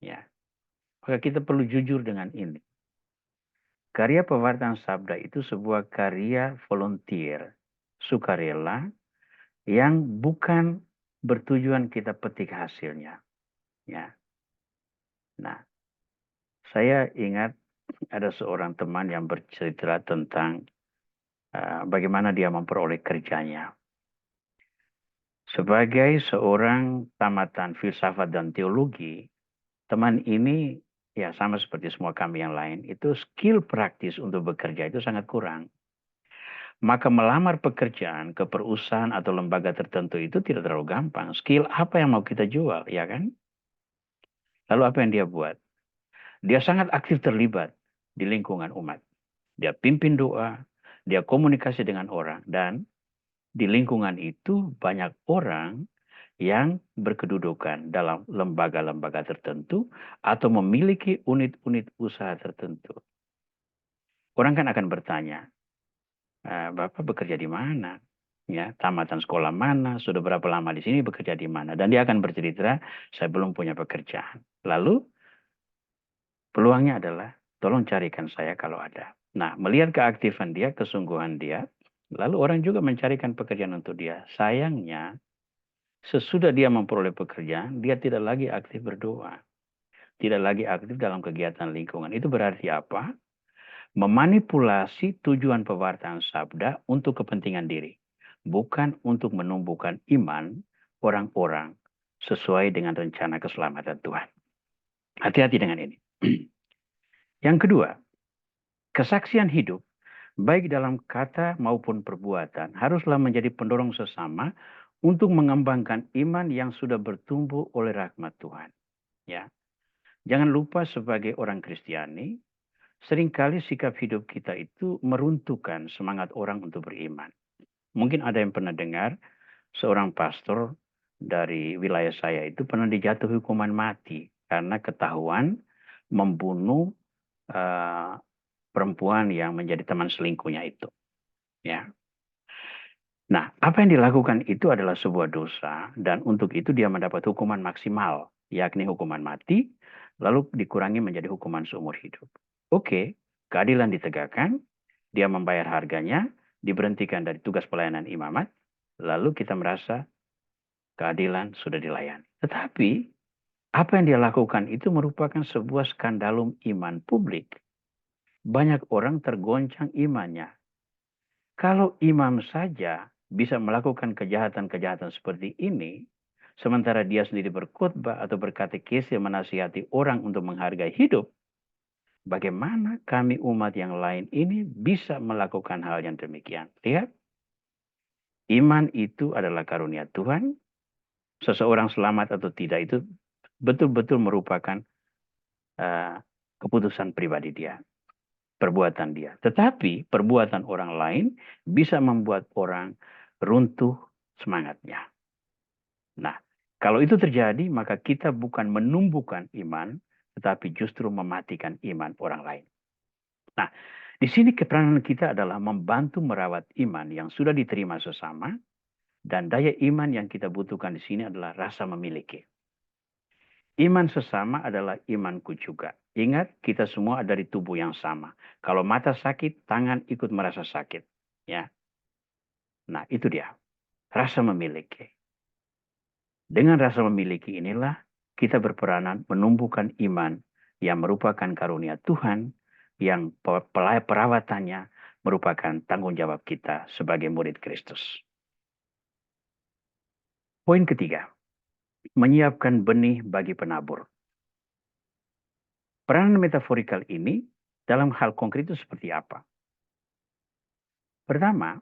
Ya. Maka kita perlu jujur dengan ini. Karya pewartaan sabda itu sebuah karya volunteer, sukarela, yang bukan bertujuan kita petik hasilnya. Ya. Nah, saya ingat ada seorang teman yang bercerita tentang bagaimana dia memperoleh kerjanya. Sebagai seorang tamatan filsafat dan teologi, teman ini ya sama seperti semua kami yang lain, itu skill praktis untuk bekerja itu sangat kurang. Maka melamar pekerjaan ke perusahaan atau lembaga tertentu itu tidak terlalu gampang. Skill apa yang mau kita jual, ya kan? Lalu apa yang dia buat? Dia sangat aktif terlibat di lingkungan umat. Dia pimpin doa, dia komunikasi dengan orang, dan di lingkungan itu banyak orang yang berkedudukan dalam lembaga-lembaga tertentu atau memiliki unit-unit usaha tertentu. Orang kan akan bertanya, Bapak bekerja di mana? Ya, tamatan sekolah mana? Sudah berapa lama di sini bekerja di mana? Dan dia akan bercerita, saya belum punya pekerjaan. Lalu peluangnya adalah, tolong carikan saya kalau ada. Nah, melihat keaktifan dia, kesungguhan dia, lalu orang juga mencarikan pekerjaan untuk dia. Sayangnya, sesudah dia memperoleh pekerjaan, dia tidak lagi aktif berdoa. Tidak lagi aktif dalam kegiatan lingkungan. Itu berarti apa? Memanipulasi tujuan pewartaan sabda untuk kepentingan diri. Bukan untuk menumbuhkan iman orang-orang sesuai dengan rencana keselamatan Tuhan. Hati-hati dengan ini. Yang kedua, kesaksian hidup, baik dalam kata maupun perbuatan, haruslah menjadi pendorong sesama untuk mengembangkan iman yang sudah bertumbuh oleh rahmat Tuhan. Ya, jangan lupa sebagai orang Kristiani, seringkali sikap hidup kita itu meruntuhkan semangat orang untuk beriman. Mungkin ada yang pernah dengar seorang pastor dari wilayah saya itu pernah dijatuhi hukuman mati karena ketahuan membunuh perempuan yang menjadi teman selingkuhnya itu. Ya. Nah, apa yang dilakukan itu adalah sebuah dosa dan untuk itu dia mendapat hukuman maksimal, yakni hukuman mati, lalu dikurangi menjadi hukuman seumur hidup. Oke, keadilan ditegakkan, dia membayar harganya, diberhentikan dari tugas pelayanan imamat, lalu kita merasa keadilan sudah dilayani. Tetapi apa yang dia lakukan itu merupakan sebuah skandalum iman publik. Banyak orang tergoncang imannya. Kalau imam saja bisa melakukan kejahatan-kejahatan seperti ini, sementara dia sendiri berkhutbah atau berkatekesi menasihati orang untuk menghargai hidup, bagaimana kami umat yang lain ini bisa melakukan hal yang demikian? Lihat, iman itu adalah karunia Tuhan. Seseorang selamat atau tidak itu betul-betul merupakan keputusan pribadi dia, perbuatan dia. Tetapi perbuatan orang lain bisa membuat orang runtuh semangatnya. Nah, kalau itu terjadi, maka kita bukan menumbuhkan iman, tetapi justru mematikan iman orang lain. Nah, di sini keperanan kita adalah membantu merawat iman yang sudah diterima sesama, dan daya iman yang kita butuhkan di sini adalah rasa memiliki. Iman sesama adalah imanku juga. Ingat, kita semua ada di tubuh yang sama. Kalau mata sakit, tangan ikut merasa sakit. Ya. Nah, itu dia. Rasa memiliki. Dengan rasa memiliki inilah kita berperanan menumbuhkan iman yang merupakan karunia Tuhan, yang perawatannya merupakan tanggung jawab kita sebagai murid Kristus. Poin ketiga, menyiapkan benih bagi penabur. Peranan metaforikal ini dalam hal konkret itu seperti apa? Pertama,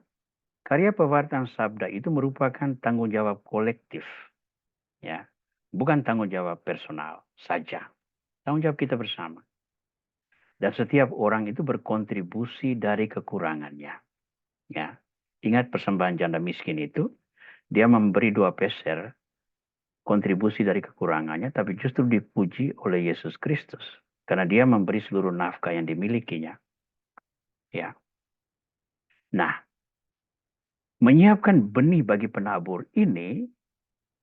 karya pewartaan sabda itu merupakan tanggung jawab kolektif, ya, bukan tanggung jawab personal saja. Tanggung jawab kita bersama. Dan setiap orang itu berkontribusi dari kekurangannya. Ya, ingat persembahan janda miskin itu, dia memberi 2 peser kontribusi dari kekurangannya, tapi justru dipuji oleh Yesus Kristus karena dia memberi seluruh nafkah yang dimilikinya. Ya. Nah, menyiapkan benih bagi penabur ini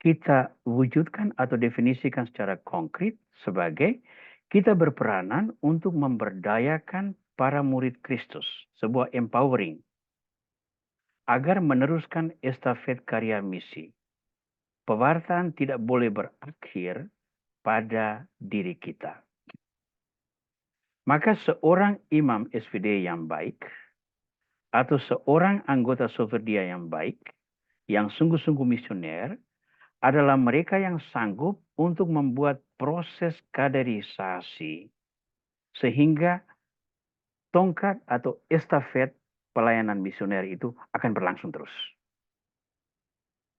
kita wujudkan atau definisikan secara konkret sebagai kita berperanan untuk memberdayakan para murid Kristus, sebuah empowering, agar meneruskan estafet karya misi. Pewartaan tidak boleh berakhir pada diri kita. Maka seorang imam SVD yang baik, atau seorang anggota Soferdia yang baik, yang sungguh-sungguh misioner, adalah mereka yang sanggup untuk membuat proses kaderisasi sehingga tongkat atau estafet pelayanan misioner itu akan berlangsung terus.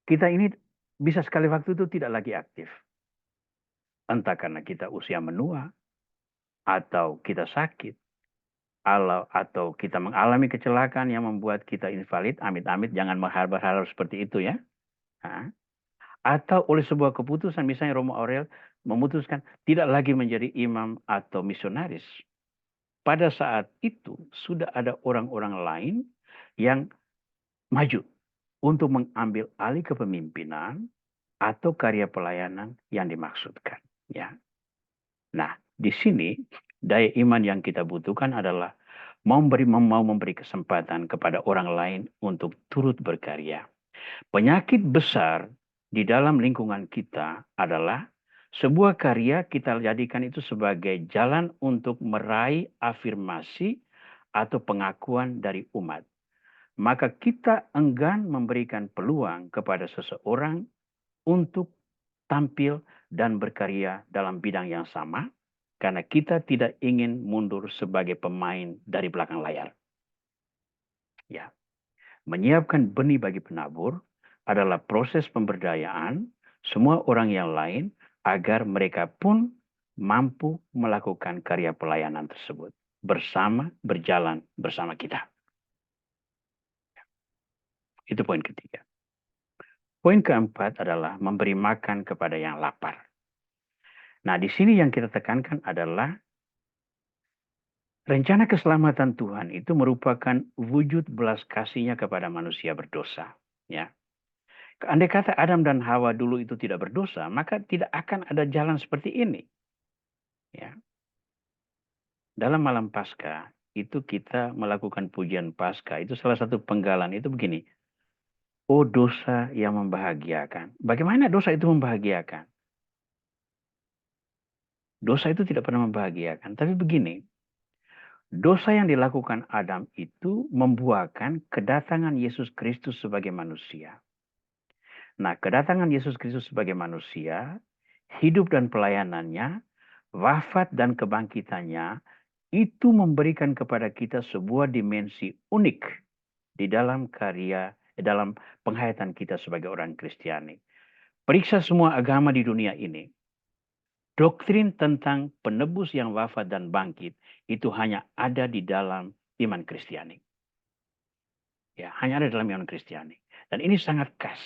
Kita ini bisa sekali waktu itu tidak lagi aktif. Entah karena kita usia menua, atau kita sakit, atau kita mengalami kecelakaan yang membuat kita invalid, amit-amit jangan berharap seperti itu ya. Atau oleh sebuah keputusan, misalnya Romo Aurel memutuskan tidak lagi menjadi imam atau misionaris. Pada saat itu sudah ada orang-orang lain yang maju untuk mengambil alih kepemimpinan atau karya pelayanan yang dimaksudkan. Ya. Nah, di sini daya iman yang kita butuhkan adalah mau memberi kesempatan kepada orang lain untuk turut berkarya. Penyakit besar di dalam lingkungan kita adalah sebuah karya kita jadikan itu sebagai jalan untuk meraih afirmasi atau pengakuan dari umat. Maka kita enggan memberikan peluang kepada seseorang untuk tampil dan berkarya dalam bidang yang sama, karena kita tidak ingin mundur sebagai pemain dari belakang layar. Ya, menyiapkan benih bagi penabur adalah proses pemberdayaan semua orang yang lain agar mereka pun mampu melakukan karya pelayanan tersebut berjalan bersama kita. Itu poin ketiga. Poin keempat adalah memberi makan kepada yang lapar. Nah, di sini yang kita tekankan adalah Rencana keselamatan Tuhan itu merupakan wujud belas kasih-Nya kepada manusia berdosa. Ya. Andai kata Adam dan Hawa dulu itu tidak berdosa, maka tidak akan ada jalan seperti ini. Ya. Dalam malam Paskah, itu kita melakukan pujian Paskah. Itu salah satu penggalan itu begini. Oh dosa yang membahagiakan. Bagaimana dosa itu membahagiakan? Dosa itu tidak pernah membahagiakan. Tapi begini, dosa yang dilakukan Adam itu membuahkan kedatangan Yesus Kristus sebagai manusia. Nah, kedatangan Yesus Kristus sebagai manusia, hidup dan pelayanannya, wafat dan kebangkitannya, itu memberikan kepada kita sebuah dimensi unik di dalam dalam penghayatan kita sebagai orang Kristiani. Periksa semua agama di dunia ini. Doktrin tentang penebus yang wafat dan bangkit itu hanya ada di dalam iman Kristiani. Ya, hanya ada dalam iman Kristiani. Dan ini sangat khas.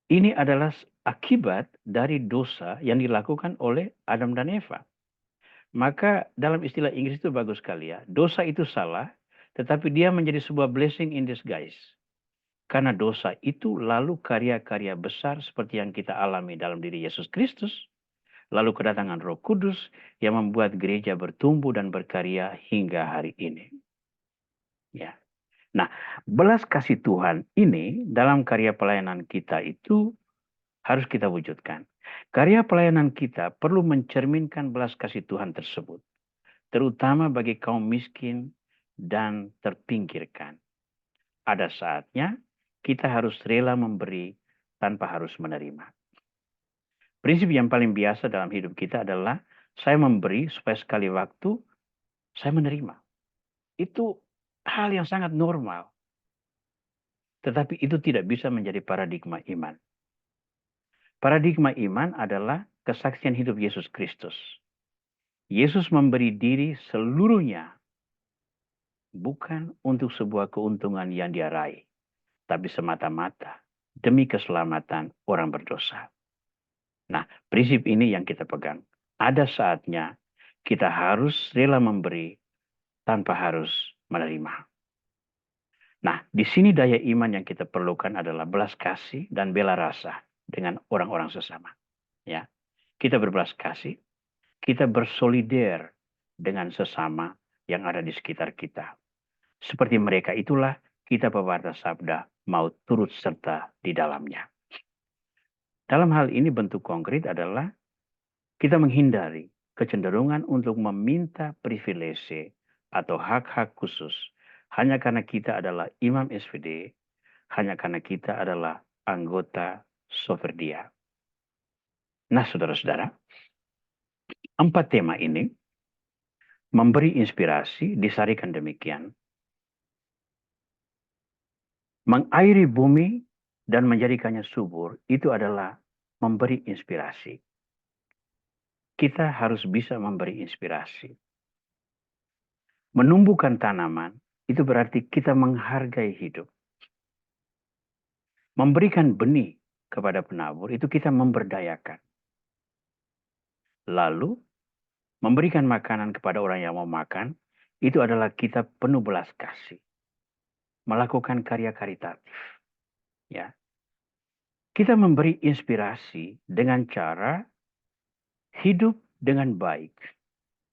Ini adalah akibat dari dosa yang dilakukan oleh Adam dan Eva. Maka dalam istilah Inggris itu bagus sekali ya. Dosa itu salah, tetapi dia menjadi sebuah blessing in disguise. Karena dosa itu lalu karya-karya besar seperti yang kita alami dalam diri Yesus Kristus. Lalu kedatangan Roh Kudus yang membuat gereja bertumbuh dan berkarya hingga hari ini. Ya. Nah, belas kasih Tuhan ini dalam karya pelayanan kita itu harus kita wujudkan. Karya pelayanan kita perlu mencerminkan belas kasih Tuhan tersebut, terutama bagi kaum miskin dan terpinggirkan. Ada saatnya kita harus rela memberi tanpa harus menerima. Prinsip yang paling biasa dalam hidup kita adalah saya memberi supaya sekali waktu saya menerima. Itu hal yang sangat normal. Tetapi itu tidak bisa menjadi paradigma iman. Paradigma iman adalah kesaksian hidup Yesus Kristus. Yesus memberi diri seluruhnya bukan untuk sebuah keuntungan yang dia raih, tapi semata-mata demi keselamatan orang berdosa. Nah, prinsip ini yang kita pegang. Ada saatnya kita harus rela memberi tanpa harus menerima. Nah, di sini daya iman yang kita perlukan adalah belas kasih dan bela rasa dengan orang-orang sesama. Ya, kita berbelas kasih, kita bersolider dengan sesama yang ada di sekitar kita. Seperti mereka itulah kita pewarta sabda mau turut serta di dalamnya. Dalam hal ini bentuk konkret adalah kita menghindari kecenderungan untuk meminta privilege atau hak-hak khusus hanya karena kita adalah imam SVD, hanya karena kita adalah anggota Soferdia. Nah, saudara-saudara, 4 tema ini memberi inspirasi disarikan demikian. Mengairi bumi dan menjadikannya subur itu adalah memberi inspirasi. Kita harus bisa memberi inspirasi. Menumbuhkan tanaman itu berarti kita menghargai hidup. Memberikan benih kepada penabur itu kita memberdayakan. Lalu memberikan makanan kepada orang yang mau makan itu adalah kita penuh belas kasih. Melakukan karya karitatif. Ya. Kita memberi inspirasi dengan cara hidup dengan baik,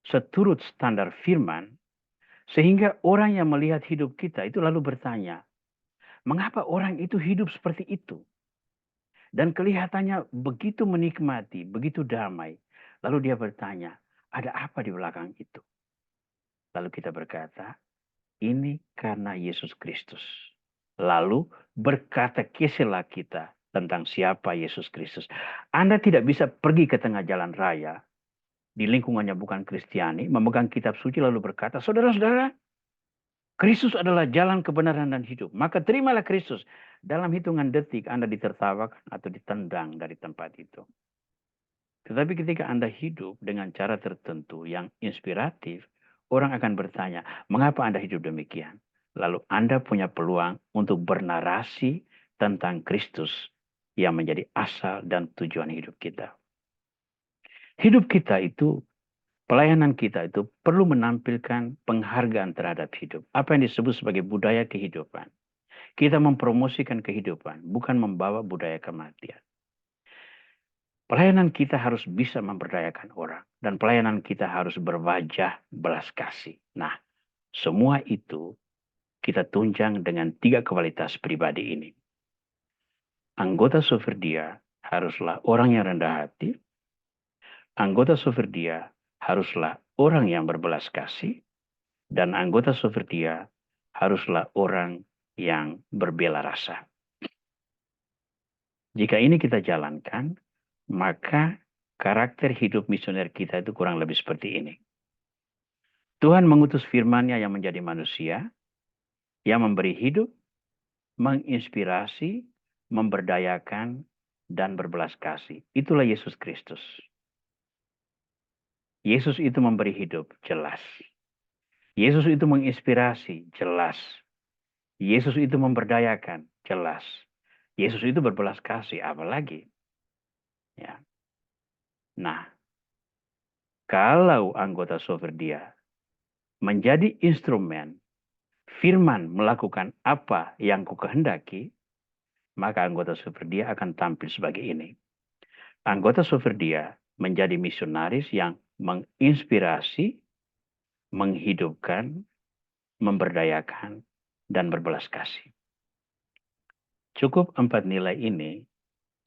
seturut standar firman, sehingga orang yang melihat hidup kita itu lalu bertanya, mengapa orang itu hidup seperti itu? Dan kelihatannya begitu menikmati, begitu damai. Lalu dia bertanya, ada apa di belakang itu? Lalu kita berkata, ini karena Yesus Kristus. Lalu berkata kisahlah kita tentang siapa Yesus Kristus. Anda tidak bisa pergi ke tengah jalan raya, di lingkungannya bukan Kristiani, memegang kitab suci lalu berkata, saudara-saudara, Kristus adalah jalan kebenaran dan hidup. Maka terimalah Kristus. Dalam hitungan detik Anda ditertawakan atau ditendang dari tempat itu. Tetapi ketika Anda hidup dengan cara tertentu yang inspiratif, orang akan bertanya, mengapa Anda hidup demikian? Lalu Anda punya peluang untuk bernarasi tentang Kristus yang menjadi asal dan tujuan hidup kita. Hidup kita itu Pelayanan kita itu perlu menampilkan penghargaan terhadap hidup. Apa yang disebut sebagai budaya kehidupan. Kita mempromosikan kehidupan, bukan membawa budaya kematian. Pelayanan kita harus bisa memberdayakan orang. Dan pelayanan kita harus berwajah belas kasih. Nah, semua itu kita tunjang dengan 3 kualitas pribadi ini. Anggota Soferdia haruslah orang yang rendah hati. Anggota Soferdia haruslah orang yang berbelas kasih. Dan anggota Soferdia haruslah orang yang berbela rasa. Jika ini kita jalankan, maka karakter hidup misioner kita itu kurang lebih seperti ini. Tuhan mengutus firman-Nya yang menjadi manusia, yang memberi hidup, menginspirasi, memberdayakan, dan berbelas kasih. Itulah Yesus Kristus. Yesus itu memberi hidup, jelas. Yesus itu menginspirasi, jelas. Yesus itu memberdayakan, jelas. Yesus itu berbelas kasih, apalagi. Ya. Nah, kalau anggota Soferdia menjadi instrumen firman melakukan apa yang ku kehendaki, maka anggota Soferdia akan tampil sebagai ini. Anggota Soferdia menjadi misionaris yang menginspirasi, menghidupkan, memberdayakan, dan berbelas kasih. Cukup 4 nilai ini,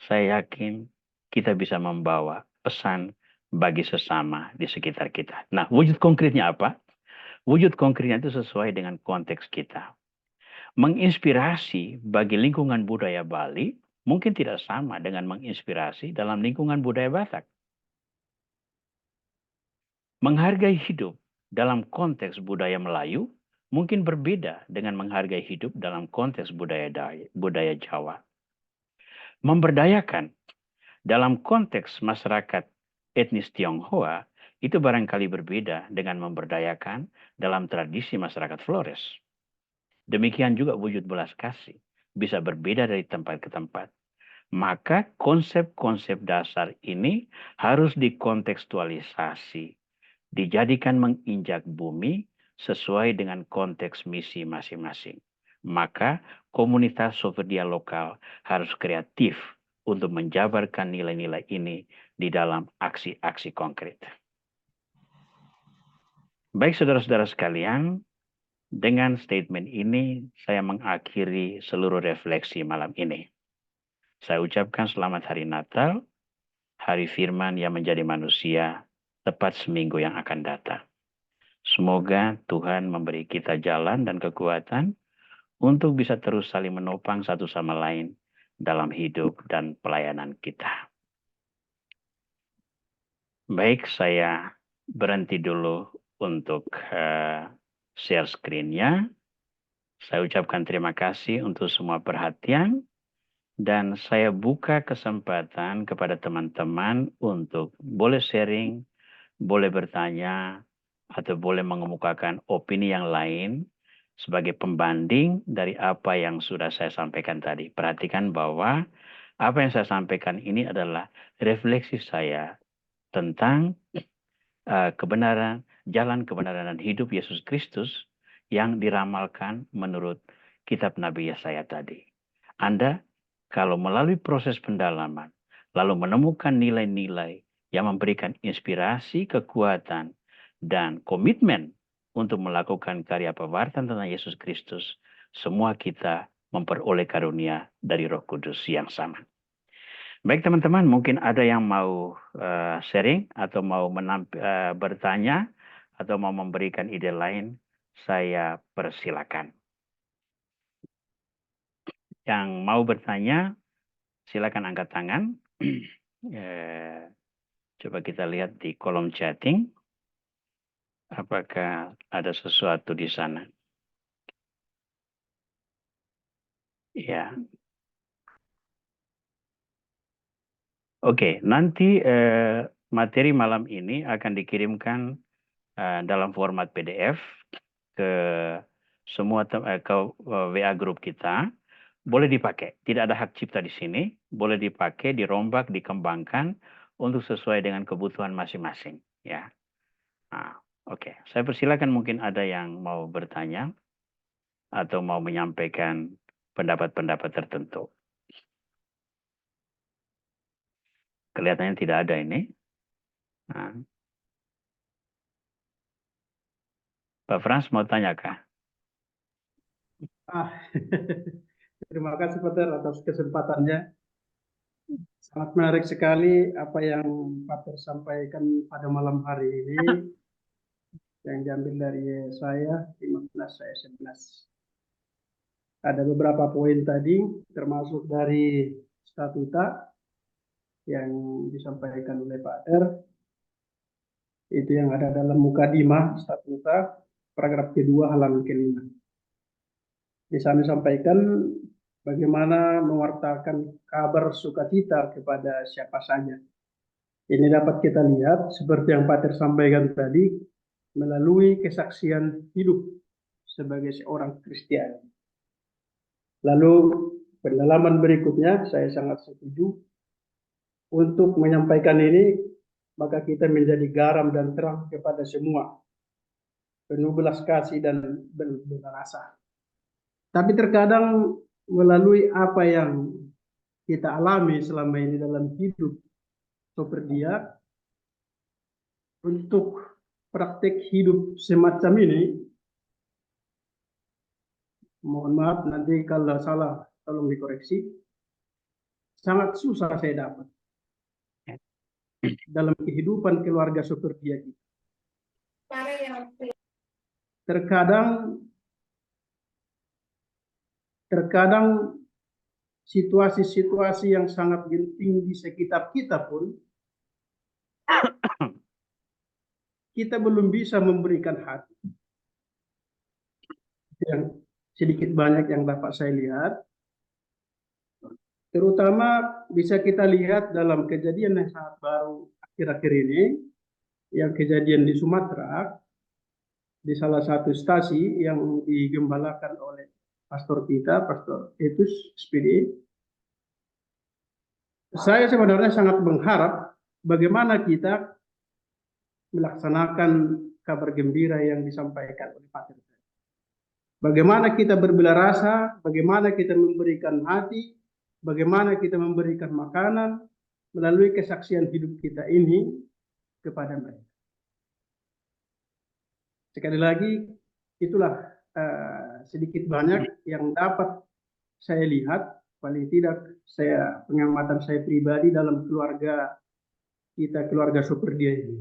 saya yakin kita bisa membawa pesan bagi sesama di sekitar kita. Nah, wujud konkretnya apa? Wujud konkretnya itu sesuai dengan konteks kita. Menginspirasi bagi lingkungan budaya Bali mungkin tidak sama dengan menginspirasi dalam lingkungan budaya Batak. Menghargai hidup dalam konteks budaya Melayu mungkin berbeda dengan menghargai hidup dalam konteks budaya Jawa. Memberdayakan dalam konteks masyarakat etnis Tionghoa itu barangkali berbeda dengan memberdayakan dalam tradisi masyarakat Flores. Demikian juga wujud belas kasih bisa berbeda dari tempat ke tempat. Maka konsep-konsep dasar ini harus dikontekstualisasi, dijadikan menginjak bumi sesuai dengan konteks misi masing-masing. Maka komunitas Soferdia lokal harus kreatif untuk menjabarkan nilai-nilai ini di dalam aksi-aksi konkret. Baik saudara-saudara sekalian, dengan statement ini saya mengakhiri seluruh refleksi malam ini. Saya ucapkan selamat hari Natal, hari firman yang menjadi manusia, tepat seminggu yang akan datang. Semoga Tuhan memberi kita jalan dan kekuatan untuk bisa terus saling menopang satu sama lain dalam hidup dan pelayanan kita. Baik, saya berhenti dulu untuk share screen-nya. Saya ucapkan terima kasih untuk semua perhatian dan saya buka kesempatan kepada teman-teman untuk boleh sharing, boleh bertanya, atau boleh mengemukakan opini yang lain sebagai pembanding dari apa yang sudah saya sampaikan tadi. Perhatikan bahwa apa yang saya sampaikan ini adalah refleksi saya tentang kebenaran, jalan kebenaran dan hidup Yesus Kristus yang diramalkan menurut kitab Nabi Yesaya tadi. Anda kalau melalui proses pendalaman, lalu menemukan nilai-nilai yang memberikan inspirasi, kekuatan, dan komitmen untuk melakukan karya pewartaan tentang Yesus Kristus, semua kita memperoleh karunia dari Roh Kudus yang sama. Baik teman-teman, mungkin ada yang mau sharing atau mau bertanya atau mau memberikan ide lain, saya persilakan. Yang mau bertanya, silakan angkat tangan. Coba kita lihat di kolom chatting. Apakah ada sesuatu di sana? Ya. Oke, nanti materi malam ini akan dikirimkan dalam format PDF ke semua ke WA grup kita. Boleh dipakai, tidak ada hak cipta di sini, boleh dipakai, dirombak, dikembangkan untuk sesuai dengan kebutuhan masing-masing, ya. Nah, oke. Saya persilakan, mungkin ada yang mau bertanya atau mau menyampaikan pendapat-pendapat tertentu. Kelihatannya tidak ada ini. Nah, Pak Frans mau tanya kah? Ah, terima kasih Pater atas kesempatannya. Sangat menarik sekali apa yang Pater sampaikan pada malam hari ini yang diambil dari saya 15 saya 11. Ada beberapa poin tadi termasuk dari statuta yang disampaikan oleh Pater. Itu yang ada dalam mukadimah statuta paragraf kedua halaman kelima. Di sana disampaikan bagaimana mewartakan kabar sukacita kepada siapa saja. Ini dapat kita lihat seperti yang Pater sampaikan tadi melalui kesaksian hidup sebagai seorang Kristiani. Lalu pendalaman berikutnya saya sangat setuju untuk menyampaikan ini, maka kita menjadi garam dan terang kepada semua, penuh belas kasih dan berrasa. Tapi terkadang melalui apa yang kita alami selama ini dalam hidup seperti dia, untuk praktek hidup semacam ini, mohon maaf nanti kalau salah tolong dikoreksi, sangat susah saya dapat dalam kehidupan keluarga seperti dia kita. Terkadang situasi-situasi yang sangat genting di sekitar kita pun kita belum bisa memberikan hati. Yang sedikit banyak yang dapat saya lihat, terutama bisa kita lihat dalam kejadian yang sangat baru akhir-akhir ini, yang kejadian di Sumatera, di salah satu stasi yang digembalakan oleh pastor kita, Pastor Etus SPD. Saya sebenarnya sangat mengharap bagaimana kita melaksanakan kabar gembira yang disampaikan oleh Pastor. Bagaimana kita berbela rasa, bagaimana kita memberikan hati, bagaimana kita memberikan makanan melalui kesaksian hidup kita ini kepada mereka. Sekali lagi, itulah sedikit banyak yang dapat saya lihat, paling tidak saya pengamatan saya pribadi dalam keluarga kita, keluarga Superdia ini.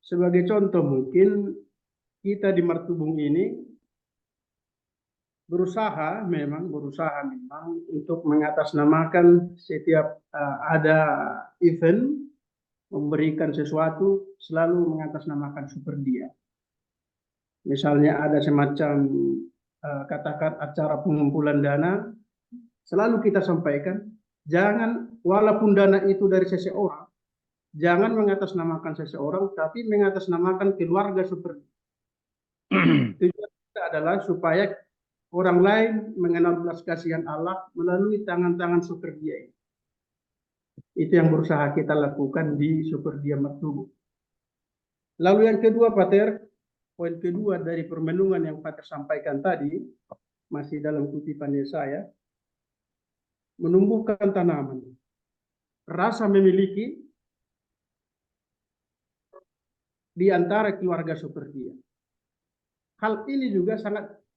Sebagai contoh mungkin kita di Martubung ini berusaha memang untuk mengatasnamakan setiap ada event memberikan sesuatu selalu mengatasnamakan Superdia. Misalnya ada semacam katakan acara pengumpulan dana, selalu kita sampaikan jangan walaupun dana itu dari seseorang, jangan mengatasnamakan seseorang, tapi mengatasnamakan keluarga Superdia. Tujuan kita adalah supaya orang lain mengenal belas kasihan Allah melalui tangan-tangan Superdia ini. Itu yang berusaha kita lakukan di Superdia Martubung. Lalu yang kedua, Pater, poin kedua dari permenungan yang Pater sampaikan tadi, masih dalam kutipannya saya, menumbuhkan tanaman. Rasa memiliki di antara keluarga Superdia. Hal ini juga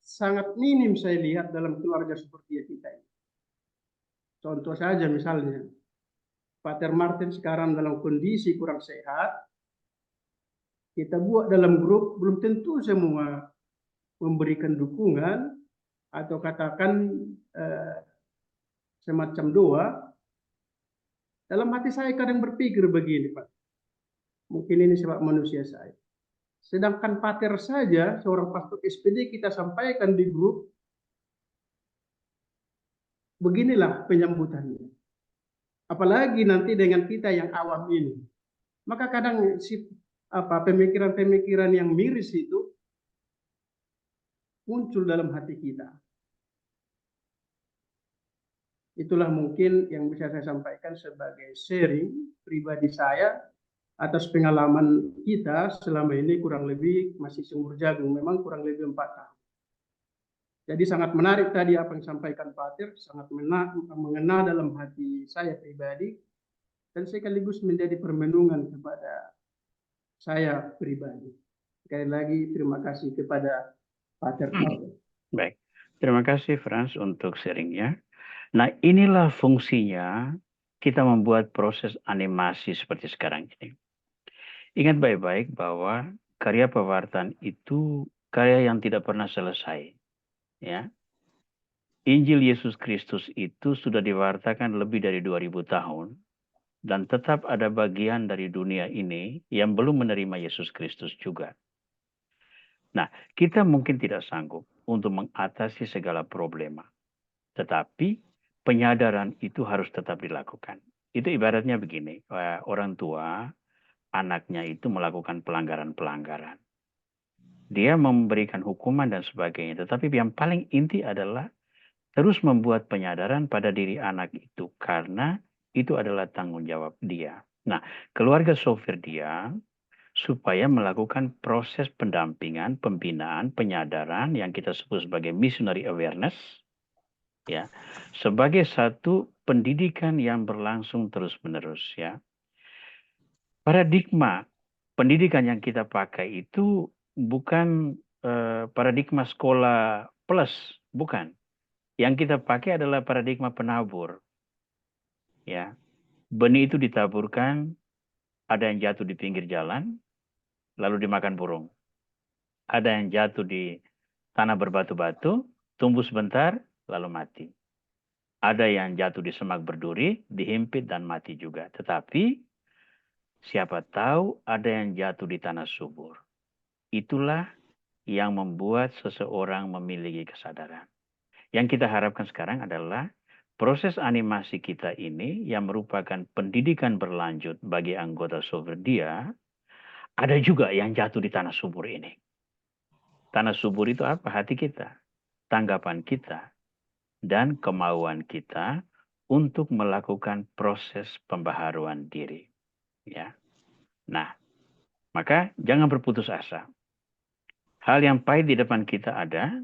sangat minim saya lihat dalam keluarga Superdia kita ini. Contoh saja misalnya, Pater Martin sekarang dalam kondisi kurang sehat, kita buat dalam grup, belum tentu semua memberikan dukungan atau katakan semacam doa. Dalam hati saya kadang berpikir begini, Pak. Mungkin ini sebab manusia saya. Sedangkan Pater saja, seorang pastor SPD kita sampaikan di grup, beginilah penyambutannya. Apalagi nanti dengan kita yang awam ini. Maka kadang pemikiran-pemikiran yang miris itu muncul dalam hati kita. Itulah mungkin yang bisa saya sampaikan sebagai sharing pribadi saya atas pengalaman kita selama ini kurang lebih masih sumur jagung, memang kurang lebih 4 tahun. Jadi sangat menarik tadi apa yang disampaikan Pater, sangat mengena dalam hati saya pribadi, dan sekaligus menjadi permenungan kepada saya pribadi. Sekali lagi terima kasih kepada Pater Paul. Baik, terima kasih Frans untuk sharingnya. Nah, inilah fungsinya kita membuat proses animasi seperti sekarang ini. Ingat baik-baik bahwa karya pewartaan itu karya yang tidak pernah selesai. Ya, Injil Yesus Kristus itu sudah diwartakan lebih dari 2000 tahun dan tetap ada bagian dari dunia ini yang belum menerima Yesus Kristus juga. Nah, kita mungkin tidak sanggup untuk mengatasi segala problema. Tetapi penyadaran itu harus tetap dilakukan. Itu ibaratnya begini, orang tua, anaknya itu melakukan pelanggaran-pelanggaran. Dia memberikan hukuman dan sebagainya. Tetapi yang paling inti adalah terus membuat penyadaran pada diri anak itu. Karena itu adalah tanggung jawab dia. Nah, keluarga sopir dia supaya melakukan proses pendampingan, pembinaan, penyadaran yang kita sebut sebagai missionary awareness, ya, sebagai satu pendidikan yang berlangsung terus-menerus, ya. Paradigma pendidikan yang kita pakai itu bukan paradigma sekolah plus, bukan. Yang kita pakai adalah paradigma penabur. Ya, benih itu ditaburkan, ada yang jatuh di pinggir jalan, lalu dimakan burung. Ada yang jatuh di tanah berbatu-batu, tumbuh sebentar, lalu mati. Ada yang jatuh di semak berduri, dihimpit dan mati juga. Tetapi siapa tahu ada yang jatuh di tanah subur. Itulah yang membuat seseorang memiliki kesadaran. Yang kita harapkan sekarang adalah proses animasi kita ini yang merupakan pendidikan berlanjut bagi anggota sober dia, ada juga yang jatuh di tanah subur ini. Tanah subur itu apa? Hati kita, tanggapan kita, dan kemauan kita untuk melakukan proses pembaharuan diri. Ya. Nah, maka jangan berputus asa. Hal yang pahit di depan kita ada,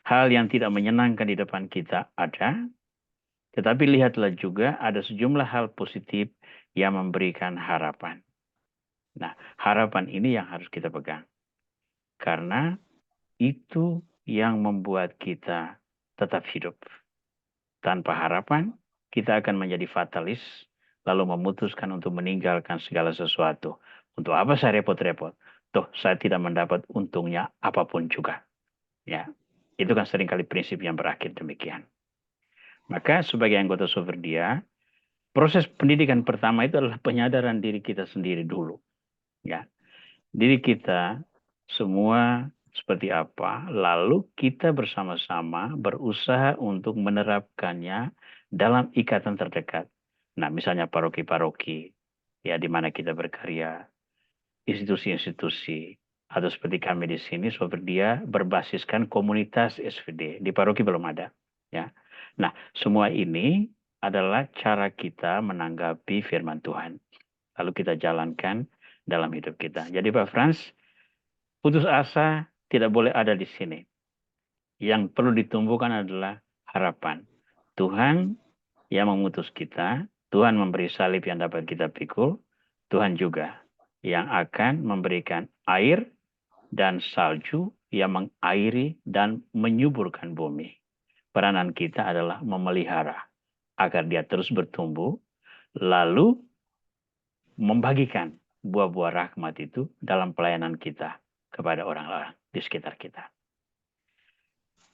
hal yang tidak menyenangkan di depan kita ada, tetapi lihatlah juga ada sejumlah hal positif yang memberikan harapan. Nah, harapan ini yang harus kita pegang. Karena itu yang membuat kita tetap hidup. Tanpa harapan, kita akan menjadi fatalis, lalu memutuskan untuk meninggalkan segala sesuatu. Untuk apa saya repot-repot? Toh, saya tidak mendapat untungnya apapun juga. Ya, itu kan seringkali prinsip yang berakhir demikian. Maka sebagai anggota Soverdia, proses pendidikan pertama itu adalah penyadaran diri kita sendiri dulu. Ya, diri kita semua seperti apa, lalu kita bersama-sama berusaha untuk menerapkannya dalam ikatan terdekat. Nah, misalnya paroki-paroki, ya di mana kita berkarya, institusi-institusi, atau seperti kami di sini, Soverdia berbasiskan komunitas SVD. Di paroki belum ada. Ya. Nah, semua ini adalah cara kita menanggapi firman Tuhan. Lalu kita jalankan dalam hidup kita. Jadi Pak Frans, putus asa tidak boleh ada di sini. Yang perlu ditumbuhkan adalah harapan. Tuhan yang mengutus kita, Tuhan memberi salib yang dapat kita pikul, Tuhan juga yang akan memberikan air dan salju yang mengairi dan menyuburkan bumi. Peranan kita adalah memelihara agar dia terus bertumbuh, lalu membagikan buah-buah rahmat itu dalam pelayanan kita kepada orang-orang di sekitar kita.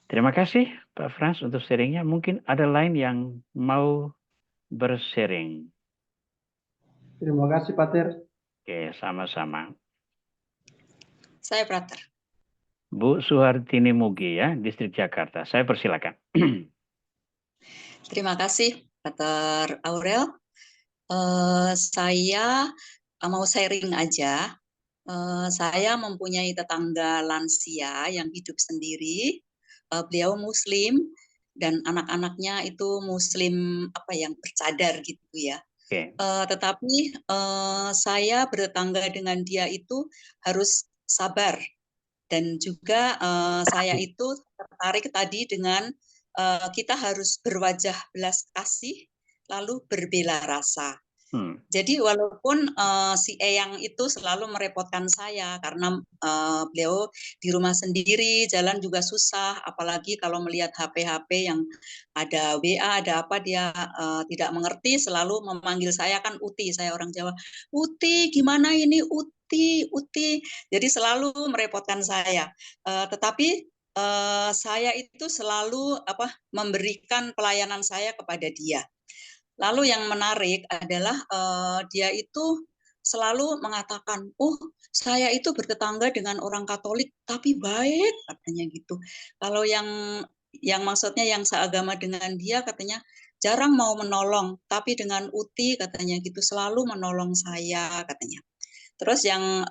Terima kasih Pak Frans untuk sharingnya. Mungkin ada lain yang mau bersharing. Terima kasih Pater. Oke, sama-sama. Saya Prater. Bu Suhartini Mugi ya, Distrik Jakarta. Saya persilakan. Terima kasih Pater Aurel. Saya mau sharing aja. Saya mempunyai tetangga lansia yang hidup sendiri. Beliau Muslim dan anak-anaknya itu Muslim yang bercadar gitu ya. Oke. Tetapi saya bertetangga dengan dia itu harus sabar. Dan juga saya itu tertarik tadi dengan kita harus berwajah belas kasih, lalu berbela rasa. Hmm. Jadi walaupun si Eyang itu selalu merepotkan saya karena beliau di rumah sendiri, jalan juga susah, apalagi kalau melihat HP-HP yang ada WA, ada apa dia tidak mengerti, selalu memanggil saya kan Uti, saya orang Jawa. Uti, gimana ini Uti, Uti. Jadi selalu merepotkan saya. Tetapi saya itu selalu memberikan pelayanan saya kepada dia. Lalu yang menarik adalah dia itu selalu mengatakan, oh saya itu bertetangga dengan orang Katolik tapi baik katanya gitu. Kalau yang maksudnya yang seagama dengan dia katanya jarang mau menolong, tapi dengan Uti katanya gitu selalu menolong saya katanya. Terus yang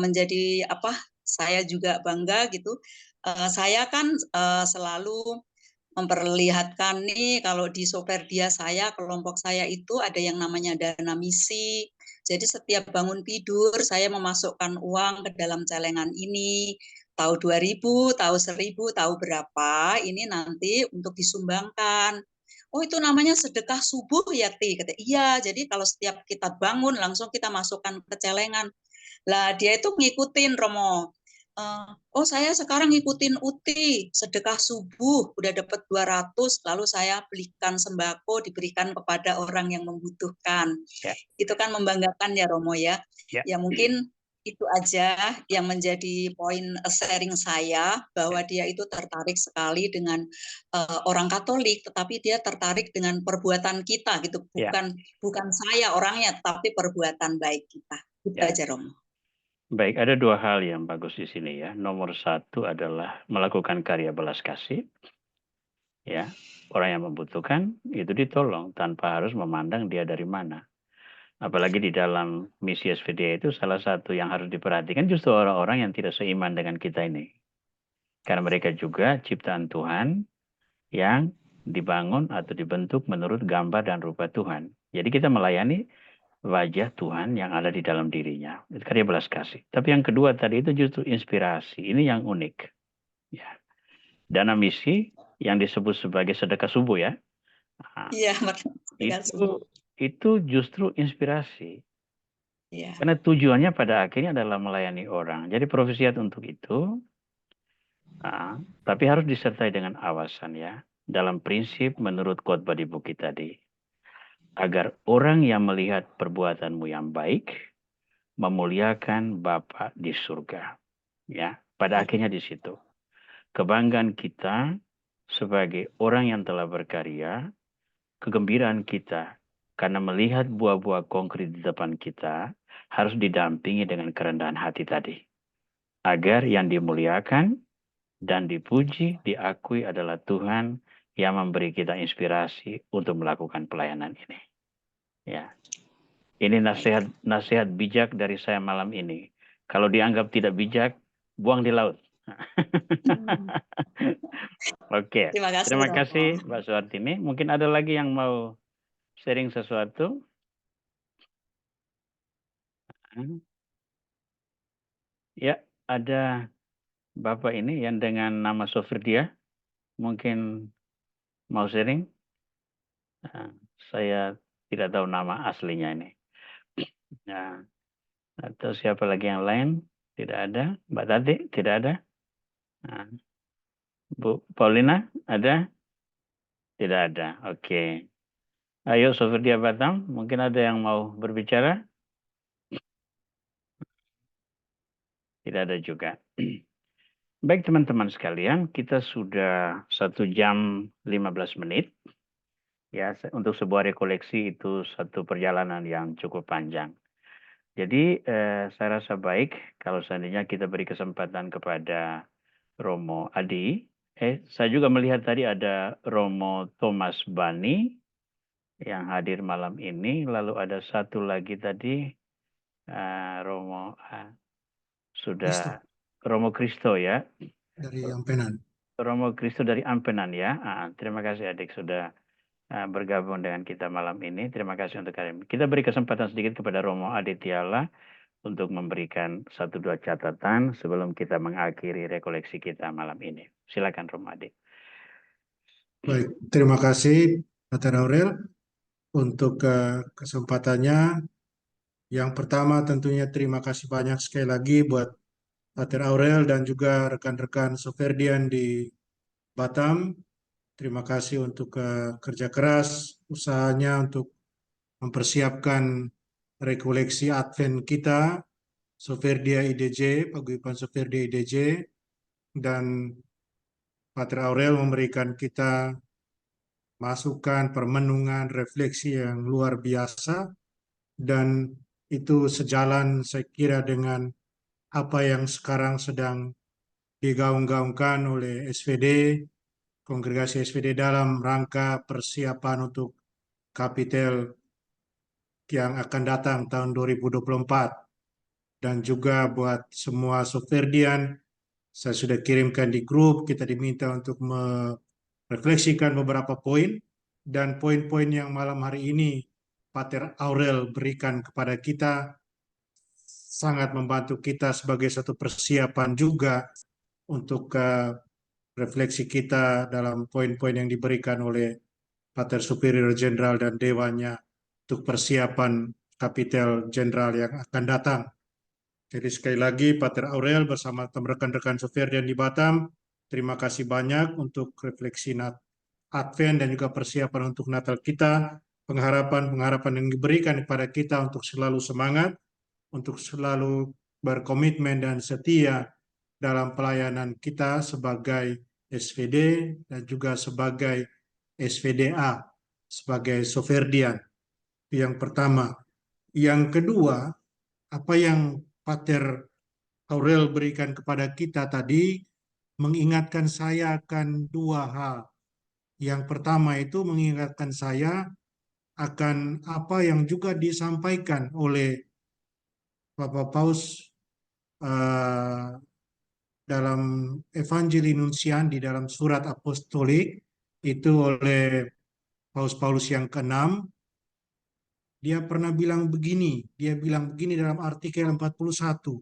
menjadi saya juga bangga gitu, saya kan selalu memperlihatkan nih kalau di Soperdia saya, kelompok saya itu ada yang namanya dana misi. Jadi setiap bangun tidur saya memasukkan uang ke dalam celengan ini. Tahu 2000, tahu 1000, tahu berapa, ini nanti untuk disumbangkan. Oh itu namanya sedekah subuh ya Ti? Kata, iya, jadi kalau setiap kita bangun langsung kita masukkan ke celengan. Lah dia itu ngikutin Romo. Oh saya sekarang ngikutin Uti, sedekah subuh udah dapat 200, lalu saya belikan sembako diberikan kepada orang yang membutuhkan. Ya. Itu kan membanggakan ya Romo ya. Ya. Ya mungkin itu aja yang menjadi poin sharing saya, bahwa dia itu tertarik sekali dengan orang Katolik, tetapi dia tertarik dengan perbuatan kita gitu, Ya. bukan saya orangnya, tapi perbuatan baik kita. Itu Ya. aja Romo. Baik, ada dua hal yang bagus di sini ya. Nomor satu adalah melakukan karya belas kasih. Ya, orang yang membutuhkan itu ditolong tanpa harus memandang dia dari mana. Apalagi di dalam misi SVD itu salah satu yang harus diperhatikan justru orang-orang yang tidak seiman dengan kita ini. Karena mereka juga ciptaan Tuhan yang dibangun atau dibentuk menurut gambar dan rupa Tuhan. Jadi kita melayani wajah Tuhan yang ada di dalam dirinya. Itu karya belas kasih. Tapi yang kedua tadi itu justru inspirasi. Ini yang unik. Ya. Dana misi yang disebut sebagai sedekah subuh ya. Nah, Iya, itu justru inspirasi. ya. Karena tujuannya pada akhirnya adalah melayani orang. Jadi profesiat untuk itu, tapi harus disertai dengan awasan ya. Dalam prinsip menurut khotbah di bukit tadi. Agar orang yang melihat perbuatanmu yang baik, memuliakan Bapa di surga. Ya, pada akhirnya di situ. Kebanggaan kita sebagai orang yang telah berkarya, kegembiraan kita karena melihat buah-buah konkret di depan kita harus didampingi dengan kerendahan hati tadi. Agar yang dimuliakan dan dipuji, diakui adalah Tuhan yang memberi kita inspirasi untuk melakukan pelayanan ini. Ya. Ini nasihat bijak dari saya malam ini. Kalau dianggap tidak bijak, buang di laut. Oke. Terima kasih Mbak Suhartini. Mungkin ada lagi yang mau sharing sesuatu? Ya, ada Bapak ini yang dengan nama Sofirdia. Mungkin mau sharing? Saya tidak tahu nama aslinya ini. Nah, atau siapa lagi yang lain? Tidak ada. Mbak Tati, tidak ada. Nah, Bu Paulina, ada? Tidak ada. Oke. Ayo, Sofirdia Batam, mungkin ada yang mau berbicara? Tidak ada juga. Baik teman-teman sekalian, kita sudah 1 jam 15 menit. Ya, untuk sebuah rekoleksi itu satu perjalanan yang cukup panjang. Jadi saya rasa baik kalau seandainya kita beri kesempatan kepada Romo Adi. Saya juga melihat tadi ada Romo Thomas Bani yang hadir malam ini. Lalu ada satu lagi tadi Romo Romo Kristo ya. Dari Ampenan. Romo Kristo dari Ampenan ya. Terima kasih adik sudah bergabung dengan kita malam ini. Terima kasih untuk kalian. Kita beri kesempatan sedikit kepada Romo Aditya untuk memberikan 1-2 catatan sebelum kita mengakhiri rekoleksi kita malam ini. Silakan Romo Adi. Baik, terima kasih Pater Aurel untuk kesempatannya. Yang pertama tentunya terima kasih banyak sekali lagi buat Pater Aurel dan juga rekan-rekan Soferdian di Batam. Terima kasih untuk kerja keras, usahanya untuk mempersiapkan rekoleksi Advent kita, Soferdia IDJ, Paguyuban Soferdia IDJ, dan Pater Aurel memberikan kita masukan, permenungan, refleksi yang luar biasa, dan itu sejalan saya kira dengan apa yang sekarang sedang digaung-gaungkan oleh SVD, Kongregasi SVD dalam rangka persiapan untuk Kapitel yang akan datang tahun 2024. Dan juga buat semua Soferdian, saya sudah kirimkan di grup, kita diminta untuk refleksikan beberapa poin, dan poin-poin yang malam hari ini Pater Aurel berikan kepada kita sangat membantu kita sebagai satu persiapan juga untuk refleksi kita dalam poin-poin yang diberikan oleh Pater Superior Jenderal dan Dewanya untuk persiapan Kapitel Jenderal yang akan datang. Jadi sekali lagi Pater Aurel bersama rekan-rekan Soferdian di Batam, terima kasih banyak untuk refleksi Advent dan juga persiapan untuk Natal kita, pengharapan-pengharapan yang diberikan kepada kita untuk selalu semangat, untuk selalu berkomitmen dan setia dalam pelayanan kita sebagai SVD dan juga sebagai SVDA, sebagai Soferdian. Yang pertama. Yang kedua, apa yang Pater Aurel berikan kepada kita tadi mengingatkan saya akan 2 hal. Yang pertama itu mengingatkan saya akan apa yang juga disampaikan oleh Bapak Paus dalam Evangelii Nuntian di dalam surat apostolik itu oleh Paus Paulus yang ke-6. Dia pernah bilang begini, dalam artikel 41.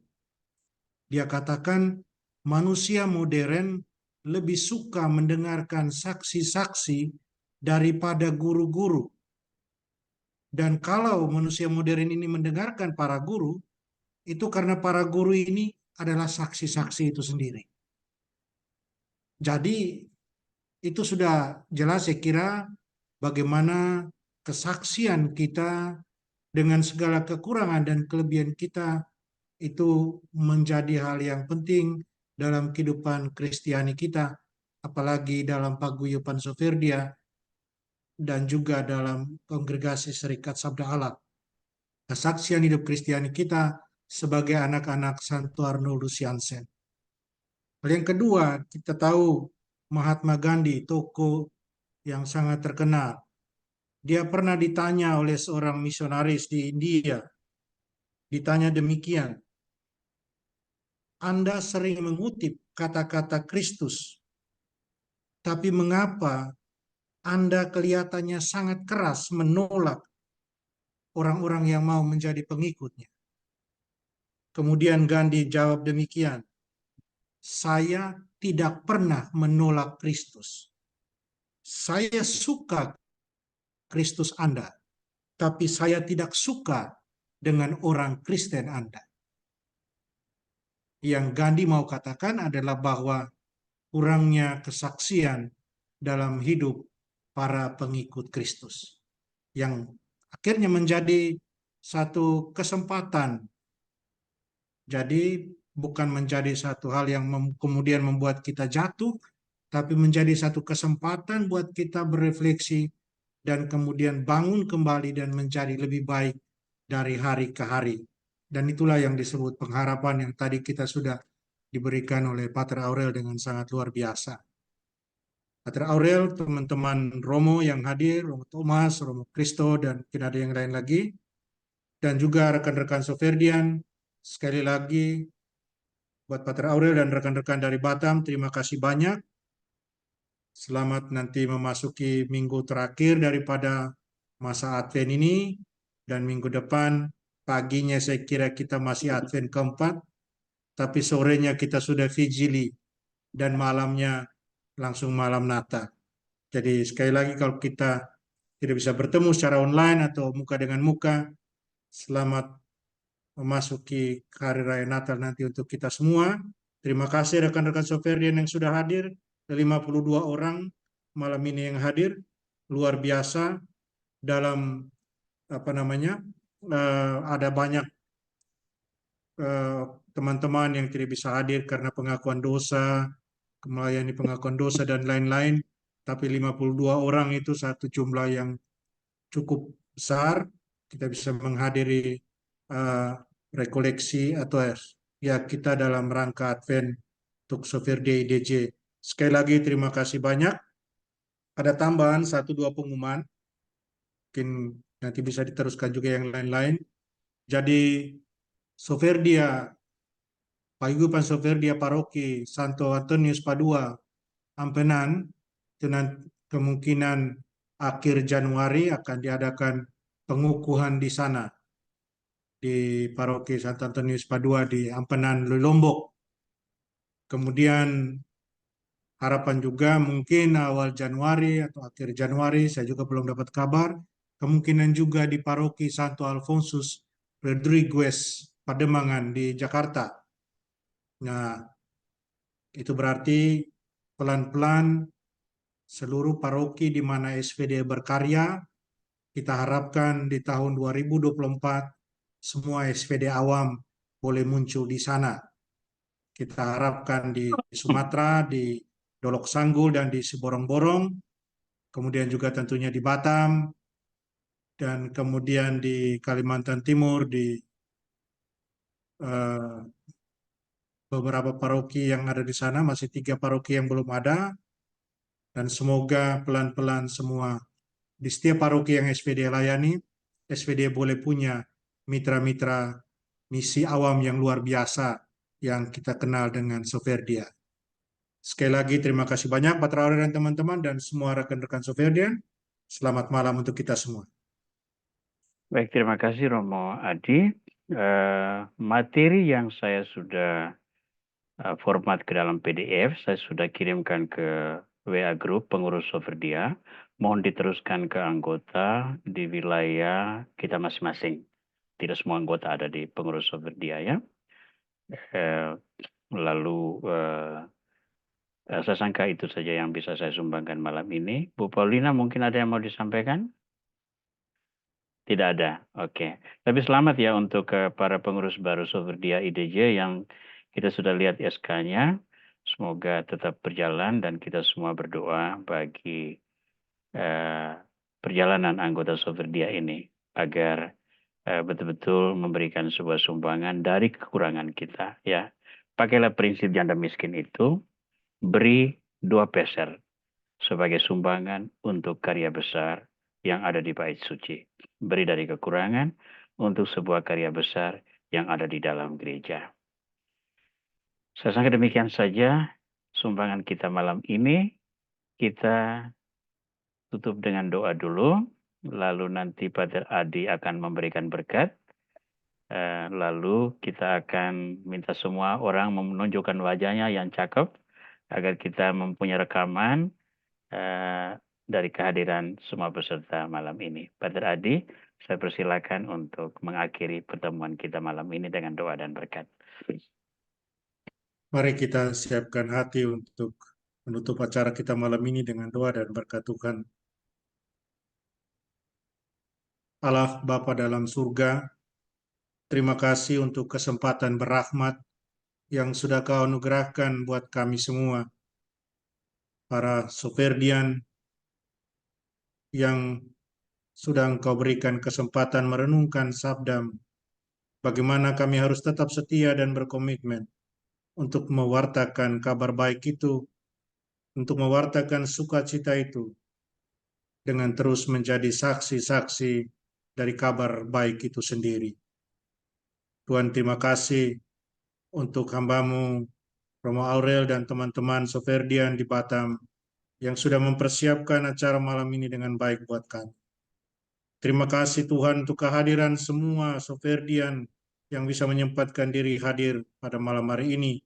Dia katakan manusia modern lebih suka mendengarkan saksi-saksi daripada guru-guru. Dan kalau manusia modern ini mendengarkan para guru, itu karena para guru ini adalah saksi-saksi itu sendiri. Jadi itu sudah jelas saya kira bagaimana kesaksian kita dengan segala kekurangan dan kelebihan kita itu menjadi hal yang penting dalam kehidupan Kristiani kita, apalagi dalam Paguyuban Soferdia dan juga dalam Kongregasi Serikat Sabda Allah. Kesaksian hidup Kristiani kita sebagai anak-anak Santo Arnold Luciansen. Yang kedua, kita tahu Mahatma Gandhi, tokoh yang sangat terkenal. Dia pernah ditanya oleh seorang misionaris di India, ditanya demikian, Anda sering mengutip kata-kata Kristus, tapi mengapa Anda kelihatannya sangat keras menolak orang-orang yang mau menjadi pengikutnya? Kemudian Gandhi jawab demikian, saya tidak pernah menolak Kristus. Saya suka Kristus Anda, tapi saya tidak suka dengan orang Kristen Anda. Yang Gandhi mau katakan adalah bahwa kurangnya kesaksian dalam hidup para pengikut Kristus, yang akhirnya menjadi satu kesempatan. Jadi bukan menjadi satu hal yang kemudian membuat kita jatuh, tapi menjadi satu kesempatan buat kita berefleksi dan kemudian bangun kembali dan menjadi lebih baik dari hari ke hari. Dan itulah yang disebut pengharapan yang tadi kita sudah diberikan oleh Pater Aurel dengan sangat luar biasa. Pater Aurel, teman-teman Romo yang hadir, Romo Thomas, Romo Kristo, dan mungkin ada yang lain lagi, dan juga rekan-rekan Soferdian, sekali lagi buat Pater Aurel dan rekan-rekan dari Batam, terima kasih banyak. Selamat nanti memasuki minggu terakhir daripada masa Advent ini. Dan minggu depan, paginya saya kira kita masih Advent keempat, tapi sorenya kita sudah vigili, dan malamnya langsung malam Natal. Jadi sekali lagi kalau kita tidak bisa bertemu secara online atau muka dengan muka, selamat memasuki hari raya Natal nanti untuk kita semua. Terima kasih rekan-rekan Soferdian yang sudah hadir, 52 orang malam ini yang hadir, luar biasa. Dalam ada banyak teman-teman yang tidak bisa hadir karena pengakuan dosa, melayani pengakuan dosa dan lain-lain, tapi 52 orang itu satu jumlah yang cukup besar. Kita bisa menghadiri rekoleksi atau ya kita dalam rangka Advent untuk Soferdi IDJ. Sekali lagi terima kasih banyak. Ada tambahan 1-2 pengumuman, mungkin nanti bisa diteruskan juga yang lain-lain. Jadi Soferdia, Paguyuban Soferdia Paroki Santo Antonius Padua, Ampenan, dengan kemungkinan akhir Januari akan diadakan pengukuhan di sana, di Paroki Santo Antonius Padua di Ampenan, Lombok. Kemudian harapan juga mungkin awal Januari atau akhir Januari, saya juga belum dapat kabar, kemungkinan juga di Paroki Santo Alfonsus Rodriguez Pademangan di Jakarta. Nah, itu berarti pelan-pelan seluruh paroki di mana SVD berkarya, kita harapkan di tahun 2024 semua SVD awam boleh muncul di sana. Kita harapkan di Sumatera, di Dolok Sanggul, dan di Siborong-Borong, kemudian juga tentunya di Batam, dan kemudian di Kalimantan Timur, di beberapa paroki yang ada di sana, masih 3 paroki yang belum ada, dan semoga pelan-pelan semua di setiap paroki yang SVD layani, SVD boleh punya mitra-mitra misi awam yang luar biasa yang kita kenal dengan Soferdia. Sekali lagi terima kasih banyak Pak Traore dan teman-teman dan semua rekan-rekan Soferdian. Selamat malam untuk kita semua. Baik, terima kasih Romo Adi. Materi yang saya sudah format ke dalam PDF, saya sudah kirimkan ke WA Group pengurus Soferdia. Mohon diteruskan ke anggota di wilayah kita masing-masing. Tidak semua anggota ada di pengurus Soferdia ya. Saya sangka itu saja yang bisa saya sumbangkan malam ini. Bu Paulina mungkin ada yang mau disampaikan? Tidak ada, oke. Tapi selamat ya untuk para pengurus baru Soferdia IDJ yang kita sudah lihat SK-nya. Semoga tetap berjalan dan kita semua berdoa bagi perjalanan anggota Soferdia ini agar betul-betul memberikan sebuah sumbangan dari kekurangan kita. Ya, pakailah prinsip janda miskin itu, beri 2 peser sebagai sumbangan untuk karya besar yang ada di bait suci. Beri dari kekurangan untuk sebuah karya besar yang ada di dalam gereja. Saya sangka demikian saja sumbangan kita malam ini. Kita tutup dengan doa dulu, lalu nanti Pater Adi akan memberikan berkat. Lalu kita akan minta semua orang menunjukkan wajahnya yang cakep agar kita mempunyai rekaman dari kehadiran semua peserta malam ini. Pater Adi, saya persilakan untuk mengakhiri pertemuan kita malam ini dengan doa dan berkat. Mari kita siapkan hati untuk menutup acara kita malam ini dengan doa dan berkat Tuhan. Allah Bapa dalam surga, terima kasih untuk kesempatan berrahmat yang sudah Kau anugerahkan buat kami semua, para Soferdian yang sudah Engkau berikan kesempatan merenungkan sabda, bagaimana kami harus tetap setia dan berkomitmen untuk mewartakan kabar baik itu, untuk mewartakan sukacita itu, dengan terus menjadi saksi-saksi dari kabar baik itu sendiri. Tuhan, terima kasih untuk hamba-Mu Romo Aurel dan teman-teman Soferdian di Batam yang sudah mempersiapkan acara malam ini dengan baik buat kami. Terima kasih Tuhan untuk kehadiran semua Soferdian yang bisa menyempatkan diri hadir pada malam hari ini.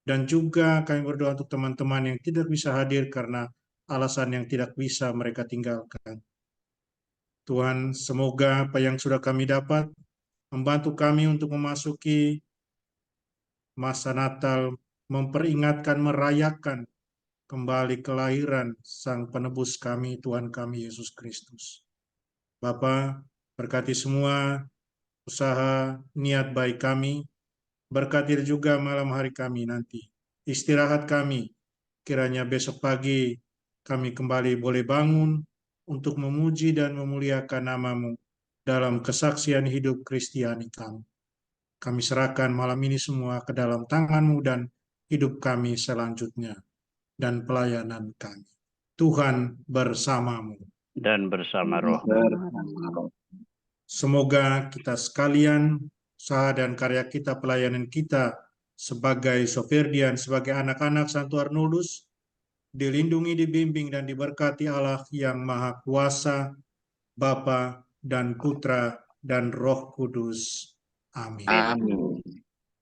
Dan juga kami berdoa untuk teman-teman yang tidak bisa hadir karena alasan yang tidak bisa mereka tinggalkan. Tuhan, semoga apa yang sudah kami dapat membantu kami untuk memasuki masa Natal, memperingatkan, merayakan kembali kelahiran Sang Penebus kami, Tuhan kami Yesus Kristus. Bapa, berkati semua usaha niat baik kami, berkati juga malam hari kami nanti. Istirahat kami, kiranya besok pagi kami kembali boleh bangun untuk memuji dan memuliakan nama-Mu dalam kesaksian hidup Kristiani kami. Kami serahkan malam ini semua ke dalam tangan-Mu dan hidup kami selanjutnya dan pelayanan kami. Tuhan bersama-Mu. Dan bersama roh. Semoga kita sekalian, usaha dan karya kita, pelayanan kita sebagai Soferdian, sebagai anak-anak Santo Arnoldus, dilindungi, dibimbing, dan diberkati Allah yang Maha Kuasa, Bapa dan Putra dan Roh Kudus. Amin. Amin.